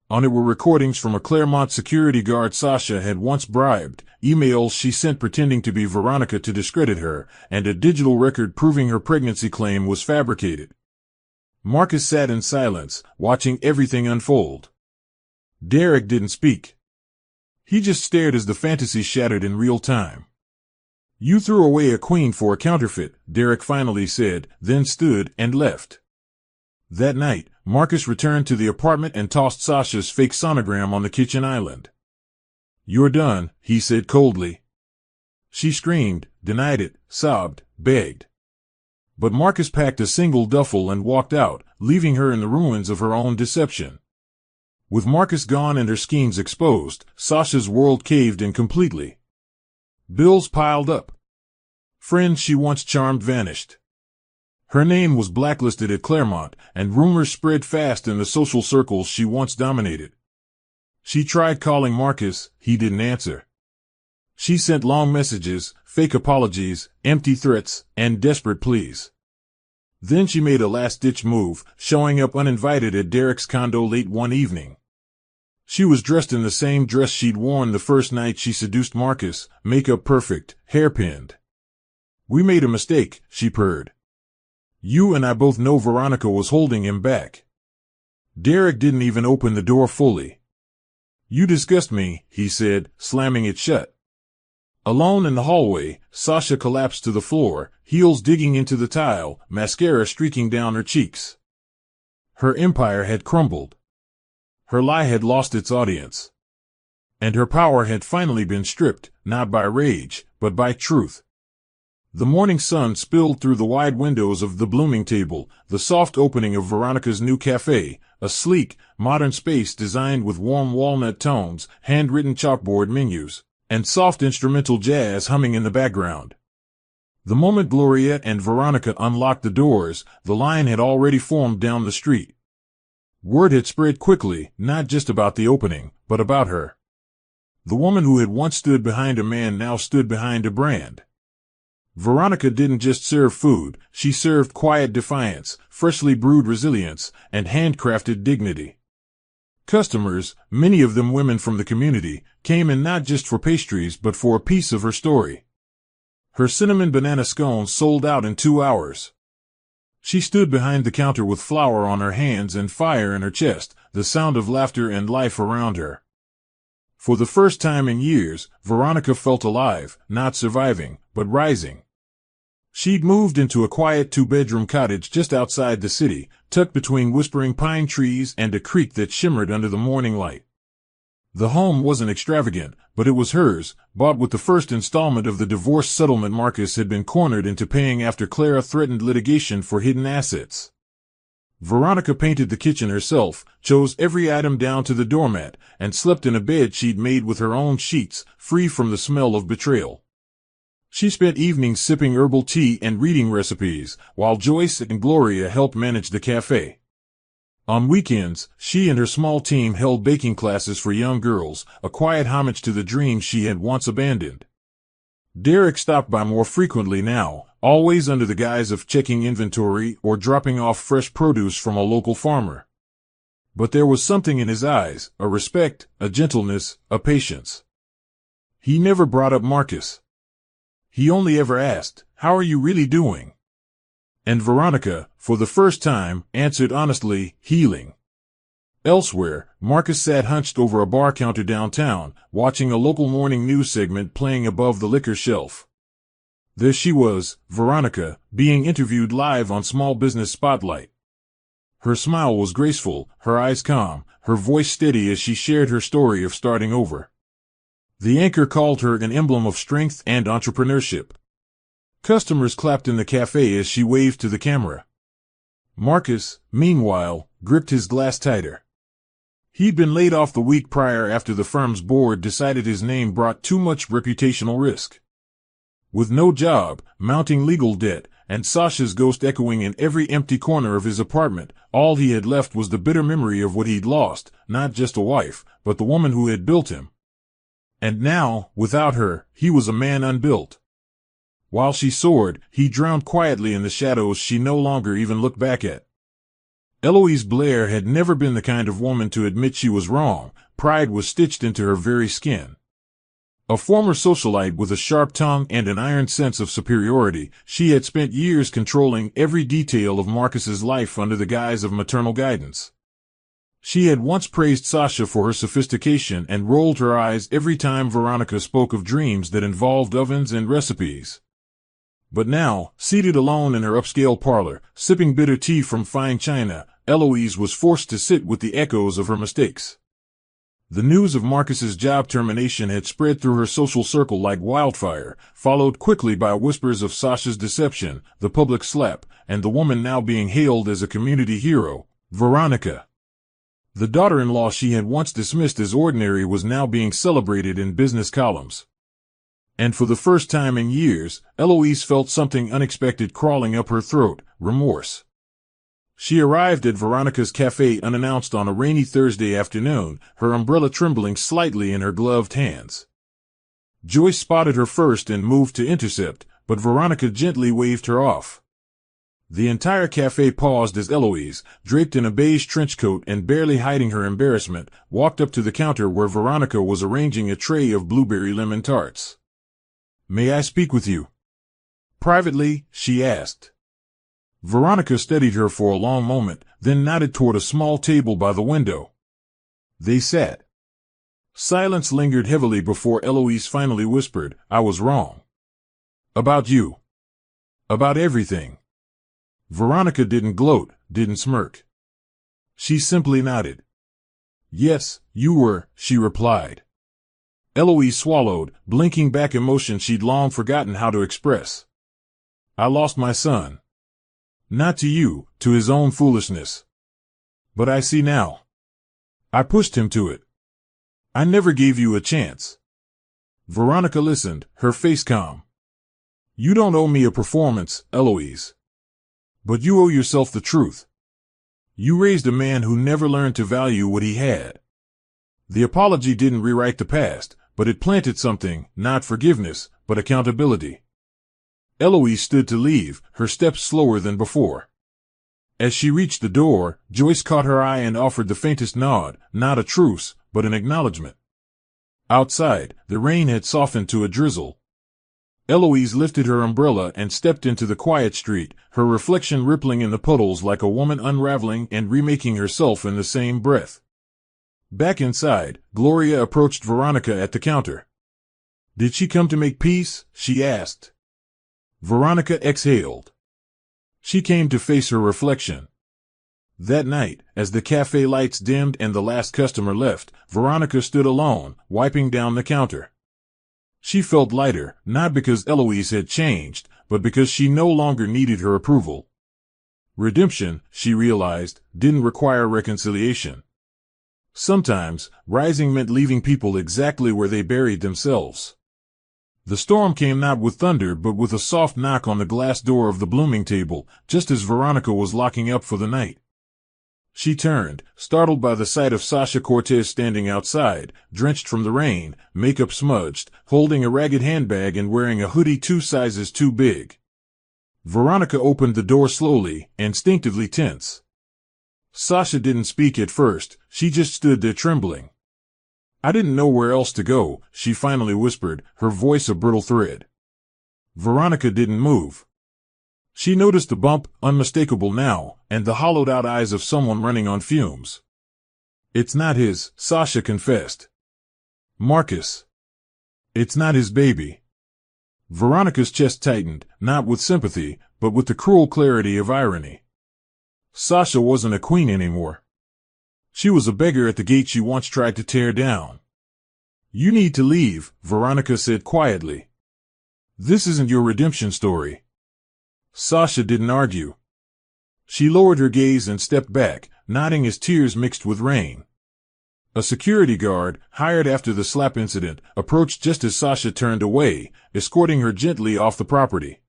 On it were recordings from a Claremont security guard Sasha had once bribed, emails she sent pretending to be Veronica to discredit her, and a digital record proving her pregnancy claim was fabricated. Marcus sat in silence, watching everything unfold. Derek didn't speak. He just stared as the fantasy shattered in real time. "You threw away a queen for a counterfeit," Derek finally said, then stood and left. That night, Marcus returned to the apartment and tossed Sasha's fake sonogram on the kitchen island. "You're done," he said coldly. She screamed, denied it, sobbed, begged. But Marcus packed a single duffel and walked out, leaving her in the ruins of her own deception. With Marcus gone and her schemes exposed, Sasha's world caved in completely. Bills piled up. Friends she once charmed vanished. Her name was blacklisted at Claremont, and rumors spread fast in the social circles she once dominated. She tried calling Marcus, he didn't answer. She sent long messages, fake apologies, empty threats, and desperate pleas. Then she made a last-ditch move, showing up uninvited at Derek's condo late one evening. She was dressed in the same dress she'd worn the first night she seduced Marcus, makeup perfect, hair pinned. "We made a mistake," she purred. "You and I both know Veronica was holding him back." Derek didn't even open the door fully. "You disgust me," he said, slamming it shut. Alone in the hallway, Sasha collapsed to the floor, heels digging into the tile, mascara streaking down her cheeks. Her empire had crumbled. Her lie had lost its audience. And her power had finally been stripped, not by rage, but by truth. The morning sun spilled through the wide windows of the blooming table, the soft opening of Veronica's new cafe, a sleek, modern space designed with warm walnut tones, handwritten chalkboard menus, and soft instrumental jazz humming in the background. The moment Gloriette and Veronica unlocked the doors, the line had already formed down the street. Word had spread quickly, not just about the opening, but about her. The woman who had once stood behind a man now stood behind a brand. Veronica didn't just serve food, she served quiet defiance, freshly brewed resilience, and handcrafted dignity. Customers, many of them women from the community, came in not just for pastries but for a piece of her story. Her cinnamon banana scones sold out in 2 hours. She stood behind the counter with flour on her hands and fire in her chest, the sound of laughter and life around her. For the first time in years, Veronica felt alive, not surviving, but rising. She'd moved into a quiet 2-bedroom cottage just outside the city, tucked between whispering pine trees and a creek that shimmered under the morning light. The home wasn't extravagant, but it was hers, bought with the first installment of the divorce settlement Marcus had been cornered into paying after Clara threatened litigation for hidden assets. Veronica painted the kitchen herself, chose every item down to the doormat, and slept in a bed she'd made with her own sheets, free from the smell of betrayal. She spent evenings sipping herbal tea and reading recipes, while Joyce and Gloria helped manage the cafe. On weekends, she and her small team held baking classes for young girls, a quiet homage to the dreams she had once abandoned. Derek stopped by more frequently now, always under the guise of checking inventory or dropping off fresh produce from a local farmer. But there was something in his eyes, a respect, a gentleness, a patience. He never brought up Marcus. He only ever asked, "How are you really doing?" And Veronica, for the first time, answered honestly, "Healing." Elsewhere, Marcus sat hunched over a bar counter downtown, watching a local morning news segment playing above the liquor shelf. There she was, Veronica, being interviewed live on Small Business Spotlight. Her smile was graceful, her eyes calm, her voice steady as she shared her story of starting over. The anchor called her an emblem of strength and entrepreneurship. Customers clapped in the cafe as she waved to the camera. Marcus, meanwhile, gripped his glass tighter. He'd been laid off the week prior after the firm's board decided his name brought too much reputational risk. With no job, mounting legal debt, and Sasha's ghost echoing in every empty corner of his apartment, all he had left was the bitter memory of what he'd lost, not just a wife, but the woman who had built him. And now, without her, he was a man unbuilt. While she soared, he drowned quietly in the shadows she no longer even looked back at. Eloise Blair had never been the kind of woman to admit she was wrong. Pride was stitched into her very skin. A former socialite with a sharp tongue and an iron sense of superiority, she had spent years controlling every detail of Marcus's life under the guise of maternal guidance. She had once praised Sasha for her sophistication and rolled her eyes every time Veronica spoke of dreams that involved ovens and recipes. But now, seated alone in her upscale parlor, sipping bitter tea from fine china, Eloise was forced to sit with the echoes of her mistakes. The news of Marcus's job termination had spread through her social circle like wildfire, followed quickly by whispers of Sasha's deception, the public SLAPP, and the woman now being hailed as a community hero, Veronica. The daughter-in-law she had once dismissed as ordinary was now being celebrated in business columns. And for the first time in years, Eloise felt something unexpected crawling up her throat, remorse. She arrived at Veronica's cafe unannounced on a rainy Thursday afternoon, her umbrella trembling slightly in her gloved hands. Joyce spotted her first and moved to intercept, but Veronica gently waved her off. The entire cafe paused as Eloise, draped in a beige trench coat and barely hiding her embarrassment, walked up to the counter where Veronica was arranging a tray of blueberry lemon tarts. "May I speak with you?" "Privately?" she asked. Veronica studied her for a long moment, then nodded toward a small table by the window. They sat. Silence lingered heavily before Eloise finally whispered, "I was wrong. About you. About everything." Veronica didn't gloat, didn't smirk. She simply nodded. "Yes, you were," she replied. Eloise swallowed, blinking back emotion she'd long forgotten how to express. "I lost my son. Not to you, to his own foolishness. But I see now. I pushed him to it. I never gave you a chance." Veronica listened, her face calm. "You don't owe me a performance, Eloise. But you owe yourself the truth. You raised a man who never learned to value what he had. The apology didn't rewrite the past, but it planted something, not forgiveness, but accountability." Eloise stood to leave, her steps slower than before. As she reached the door, Joyce caught her eye and offered the faintest nod, not a truce, but an acknowledgement. Outside, the rain had softened to a drizzle. Eloise lifted her umbrella and stepped into the quiet street, her reflection rippling in the puddles like a woman unraveling and remaking herself in the same breath. Back inside, Gloria approached Veronica at the counter. "Did she come to make peace?" she asked. Veronica exhaled. She came to face her reflection. That night, as the cafe lights dimmed and the last customer left, Veronica stood alone, wiping down the counter. She felt lighter, not because Eloise had changed, but because she no longer needed her approval. Redemption, she realized, didn't require reconciliation. Sometimes, rising meant leaving people exactly where they buried themselves. The storm came not with thunder but with a soft knock on the glass door of the blooming table, just as Veronica was locking up for the night. She turned, startled by the sight of Sasha Cortez standing outside, drenched from the rain, makeup smudged, holding a ragged handbag and wearing a hoodie 2 sizes too big. Veronica opened the door slowly, instinctively tense. Sasha didn't speak at first, she just stood there trembling. "I didn't know where else to go," she finally whispered, her voice a brittle thread. Veronica didn't move. She noticed the bump, unmistakable now, and the hollowed-out eyes of someone running on fumes. "It's not his," Sasha confessed. "Marcus. It's not his baby." Veronica's chest tightened, not with sympathy, but with the cruel clarity of irony. Sasha wasn't a queen anymore. She was a beggar at the gate she once tried to tear down. "You need to leave," Veronica said quietly. "This isn't your redemption story." Sasha didn't argue. She lowered her gaze and stepped back, nodding as tears mixed with rain. A security guard, hired after the SLAPP incident, approached just as Sasha turned away, escorting her gently off the property.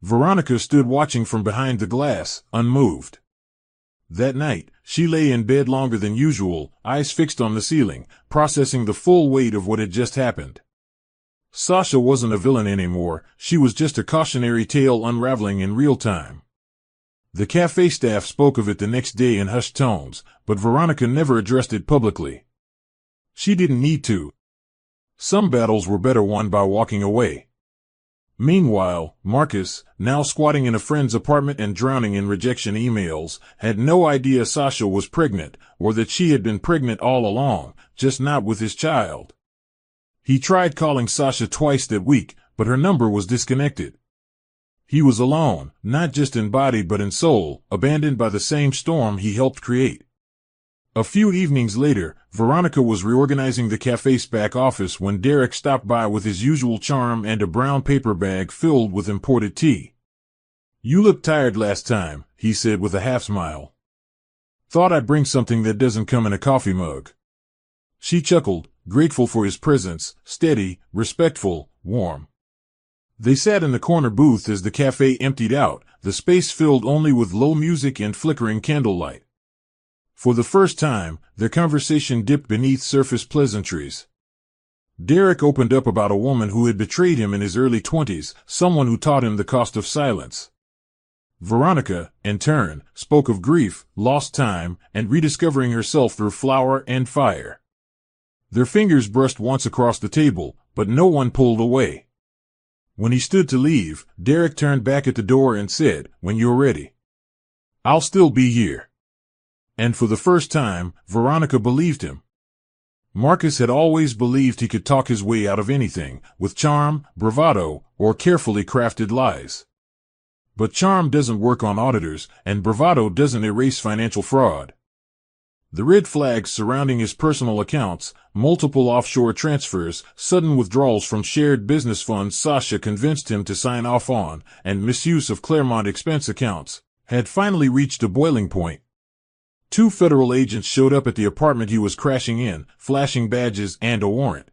Veronica stood watching from behind the glass, unmoved. That night, she lay in bed longer than usual, eyes fixed on the ceiling, processing the full weight of what had just happened. Sasha wasn't a villain anymore, she was just a cautionary tale unraveling in real time. The cafe staff spoke of it the next day in hushed tones, but Veronica never addressed it publicly. She didn't need to. Some battles were better won by walking away. Meanwhile, Marcus, now squatting in a friend's apartment and drowning in rejection emails, had no idea Sasha was pregnant, or that she had been pregnant all along, just not with his child. He tried calling Sasha twice that week, but her number was disconnected. He was alone, not just in body but in soul, abandoned by the same storm he helped create. A few evenings later, Veronica was reorganizing the cafe's back office when Derek stopped by with his usual charm and a brown paper bag filled with imported tea. "You looked tired last time," he said with a half-smile. "Thought I'd bring something that doesn't come in a coffee mug." She chuckled, grateful for his presence, steady, respectful, warm. They sat in the corner booth as the cafe emptied out, the space filled only with low music and flickering candlelight. For the first time, their conversation dipped beneath surface pleasantries. Derek opened up about a woman who had betrayed him in his early 20s, someone who taught him the cost of silence. Veronica, in turn, spoke of grief, lost time, and rediscovering herself through flour and fire. Their fingers brushed once across the table, but no one pulled away. When he stood to leave, Derek turned back at the door and said, "When you're ready. I'll still be here." And for the first time, Veronica believed him. Marcus had always believed he could talk his way out of anything, with charm, bravado, or carefully crafted lies. But charm doesn't work on auditors, and bravado doesn't erase financial fraud. The red flags surrounding his personal accounts, multiple offshore transfers, sudden withdrawals from shared business funds Sasha convinced him to sign off on, and misuse of Claremont expense accounts, had finally reached a boiling point. 2 federal agents showed up at the apartment he was crashing in, flashing badges and a warrant.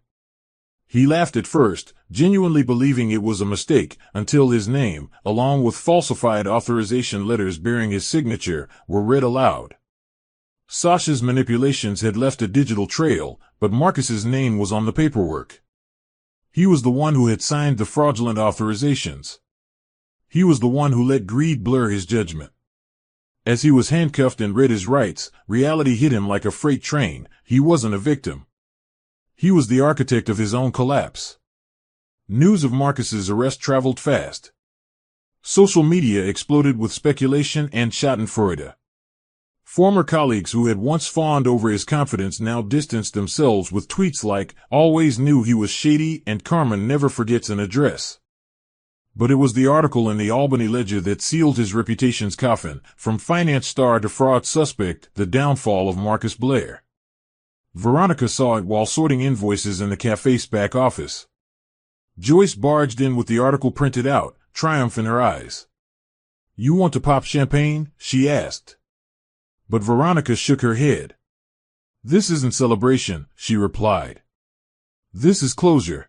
He laughed at first, genuinely believing it was a mistake, until his name, along with falsified authorization letters bearing his signature, were read aloud. Sasha's manipulations had left a digital trail, but Marcus's name was on the paperwork. He was the one who had signed the fraudulent authorizations. He was the one who let greed blur his judgment. As he was handcuffed and read his rights, reality hit him like a freight train. He wasn't a victim. He was the architect of his own collapse. News of Marcus's arrest traveled fast. Social media exploded with speculation and schadenfreude. Former colleagues who had once fawned over his confidence now distanced themselves with tweets like, "Always knew he was shady," and "Carmen never forgets an address." But it was the article in the Albany Ledger that sealed his reputation's coffin, from finance star to fraud suspect, the downfall of Marcus Blair. Veronica saw it while sorting invoices in the cafe's back office. Joyce barged in with the article printed out, triumph in her eyes. "You want to pop champagne?" she asked. But Veronica shook her head. "This isn't celebration," she replied. "This is closure."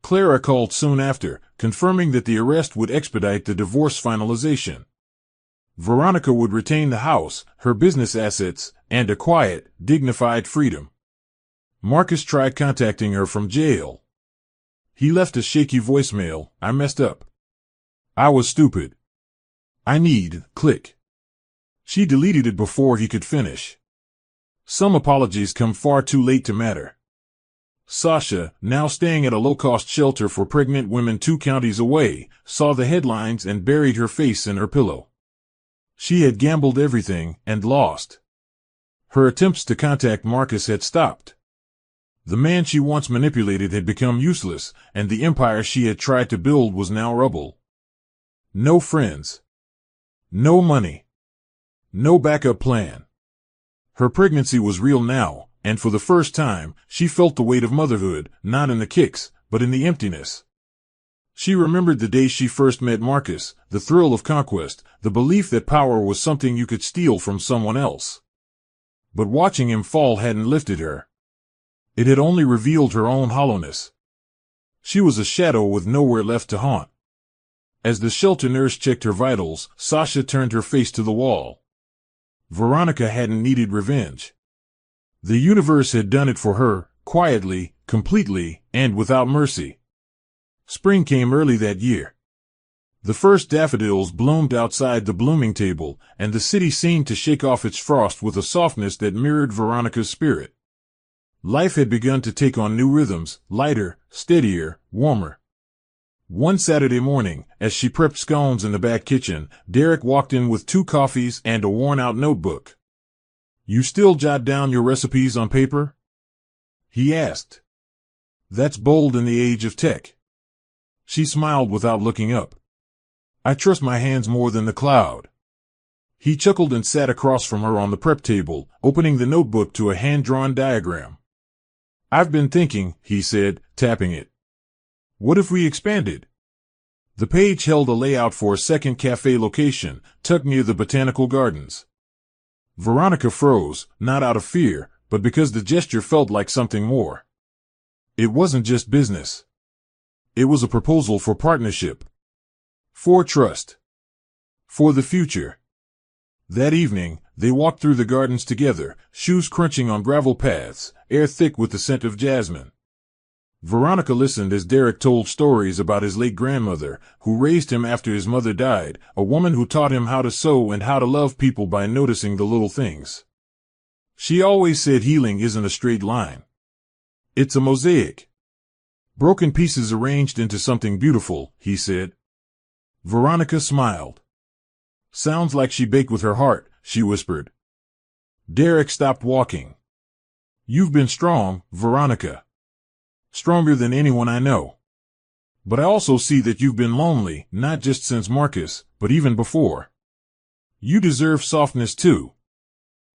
Clara called soon after, confirming that the arrest would expedite the divorce finalization. Veronica would retain the house, her business assets, and a quiet, dignified freedom. Marcus tried contacting her from jail. He left a shaky voicemail, "I messed up. I was stupid. I need," click. She deleted it before he could finish. Some apologies come far too late to matter. Sasha, now staying at a low-cost shelter for pregnant women 2 counties away, saw the headlines and buried her face in her pillow. She had gambled everything and lost. Her attempts to contact Marcus had stopped. The man she once manipulated had become useless, and the empire she had tried to build was now rubble. No friends. No money. No backup plan. Her pregnancy was real now, and for the first time, she felt the weight of motherhood, not in the kicks, but in the emptiness. She remembered the day she first met Marcus, the thrill of conquest, the belief that power was something you could steal from someone else. But watching him fall hadn't lifted her. It had only revealed her own hollowness. She was a shadow with nowhere left to haunt. As the shelter nurse checked her vitals, Sasha turned her face to the wall. Veronica hadn't needed revenge. The universe had done it for her, quietly, completely, and without mercy. Spring came early that year. The first daffodils bloomed outside the blooming table, and the city seemed to shake off its frost with a softness that mirrored Veronica's spirit. Life had begun to take on new rhythms, lighter, steadier, warmer. One Saturday morning, as she prepped scones in the back kitchen, Derek walked in with 2 coffees and a worn-out notebook. "You still jot down your recipes on paper?" he asked. "That's bold in the age of tech." She smiled without looking up. "I trust my hands more than the cloud." He chuckled and sat across from her on the prep table, opening the notebook to a hand-drawn diagram. "I've been thinking," he said, tapping it. "What if we expanded?" The page held a layout for a second cafe location, tucked near the botanical gardens. Veronica froze, not out of fear, but because the gesture felt like something more. It wasn't just business. It was a proposal for partnership. For trust. For the future. That evening, they walked through the gardens together, shoes crunching on gravel paths, air thick with the scent of jasmine. Veronica listened as Derek told stories about his late grandmother, who raised him after his mother died, a woman who taught him how to sew and how to love people by noticing the little things. She always said healing isn't a straight line. It's a mosaic. Broken pieces arranged into something beautiful, he said. Veronica smiled. Sounds like she baked with her heart, she whispered. Derek stopped walking. You've been strong, Veronica. Stronger than anyone I know. But I also see that you've been lonely, not just since Marcus, but even before. You deserve softness too.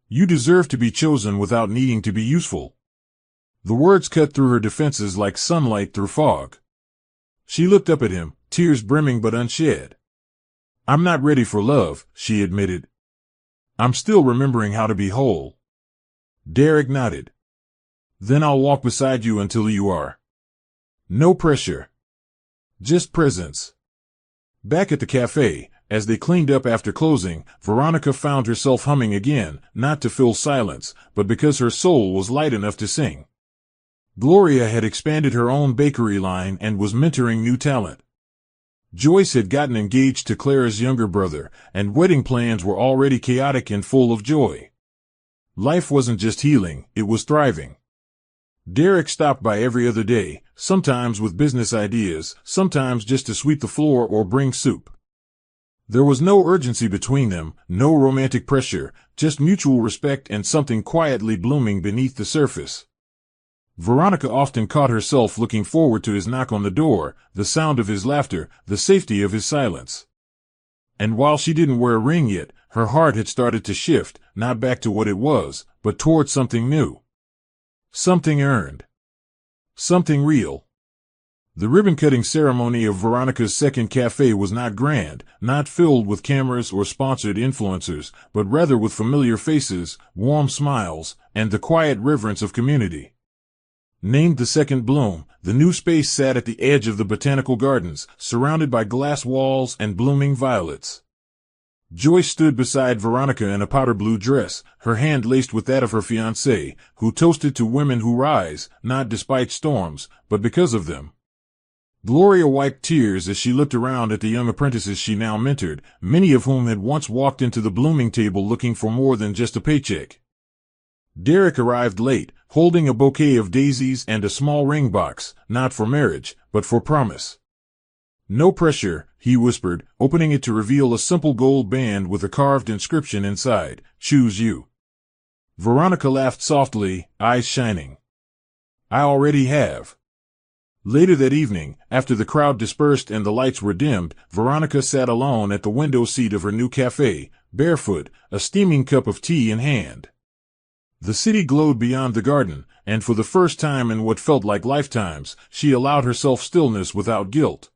You deserve to be chosen without needing to be useful. The words cut through her defenses like sunlight through fog. She looked up at him, tears brimming but unshed. I'm not ready for love, she admitted. I'm still remembering how to be whole. Derek nodded. Then I'll walk beside you until you are. No pressure. Just presence. Back at the cafe, as they cleaned up after closing, Veronica found herself humming again, not to fill silence, but because her soul was light enough to sing. Gloria had expanded her own bakery line and was mentoring new talent. Joyce had gotten engaged to Clara's younger brother, and wedding plans were already chaotic and full of joy. Life wasn't just healing, it was thriving. Derek stopped by every other day, sometimes with business ideas, sometimes just to sweep the floor or bring soup. There was no urgency between them, no romantic pressure, just mutual respect and something quietly blooming beneath the surface. Veronica often caught herself looking forward to his knock on the door, the sound of his laughter, the safety of his silence. And while she didn't wear a ring yet, her heart had started to shift, not back to what it was, but toward something new. Something earned. Something real. The ribbon-cutting ceremony of Veronica's second cafe was not grand, not filled with cameras or sponsored influencers, but rather with familiar faces, warm smiles, and the quiet reverence of community. Named the Second Bloom, the new space sat at the edge of the botanical gardens, surrounded by glass walls and blooming violets. Joyce stood beside Veronica in a powder blue dress, her hand laced with that of her fiancé, who toasted to women who rise, not despite storms, but because of them. Gloria wiped tears as she looked around at the young apprentices she now mentored, many of whom had once walked into the blooming table looking for more than just a paycheck. Derek arrived late, holding a bouquet of daisies and a small ring box, not for marriage, but for promise. No pressure, he whispered, opening it to reveal a simple gold band with a carved inscription inside, Choose You. Veronica laughed softly, eyes shining. I already have. Later that evening, after the crowd dispersed and the lights were dimmed, Veronica sat alone at the window seat of her new cafe, barefoot, a steaming cup of tea in hand. The city glowed beyond the garden, and for the first time in what felt like lifetimes, she allowed herself stillness without guilt.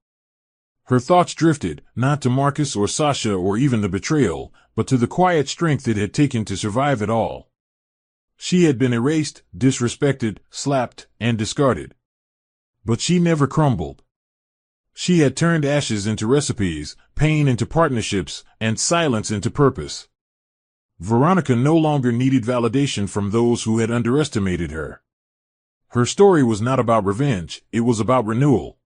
Her thoughts drifted, not to Marcus or Sasha or even the betrayal, but to the quiet strength it had taken to survive it all. She had been erased, disrespected, slapped, and discarded. But she never crumbled. She had turned ashes into recipes, pain into partnerships, and silence into purpose. Veronica no longer needed validation from those who had underestimated her. Her story was not about revenge, it was about renewal.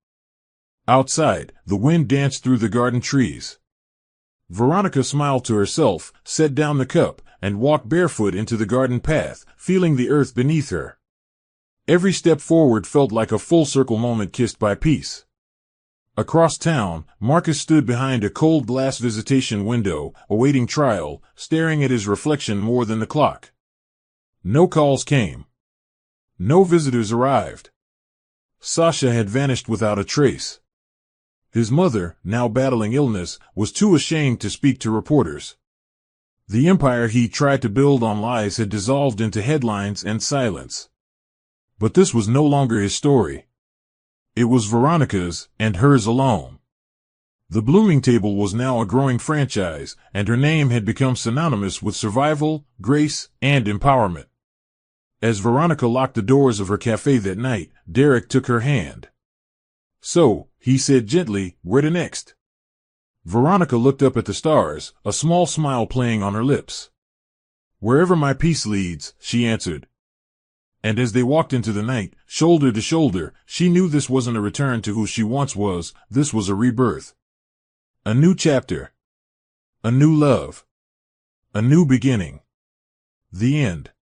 Outside, the wind danced through the garden trees. Veronica smiled to herself, set down the cup, and walked barefoot into the garden path, feeling the earth beneath her. Every step forward felt like a full-circle moment kissed by peace. Across town, Marcus stood behind a cold glass visitation window, awaiting trial, staring at his reflection more than the clock. No calls came. No visitors arrived. Sasha had vanished without a trace. His mother, now battling illness, was too ashamed to speak to reporters. The empire he tried to build on lies had dissolved into headlines and silence. But this was no longer his story. It was Veronica's, and hers alone. The Blooming Table was now a growing franchise, and her name had become synonymous with survival, grace, and empowerment. As Veronica locked the doors of her cafe that night, Derek took her hand. "So," he said gently, "where to next?" Veronica looked up at the stars, a small smile playing on her lips. "Wherever my peace leads," she answered. And as they walked into the night, shoulder to shoulder, she knew this wasn't a return to who she once was, this was a rebirth. A new chapter. A new love. A new beginning. The end.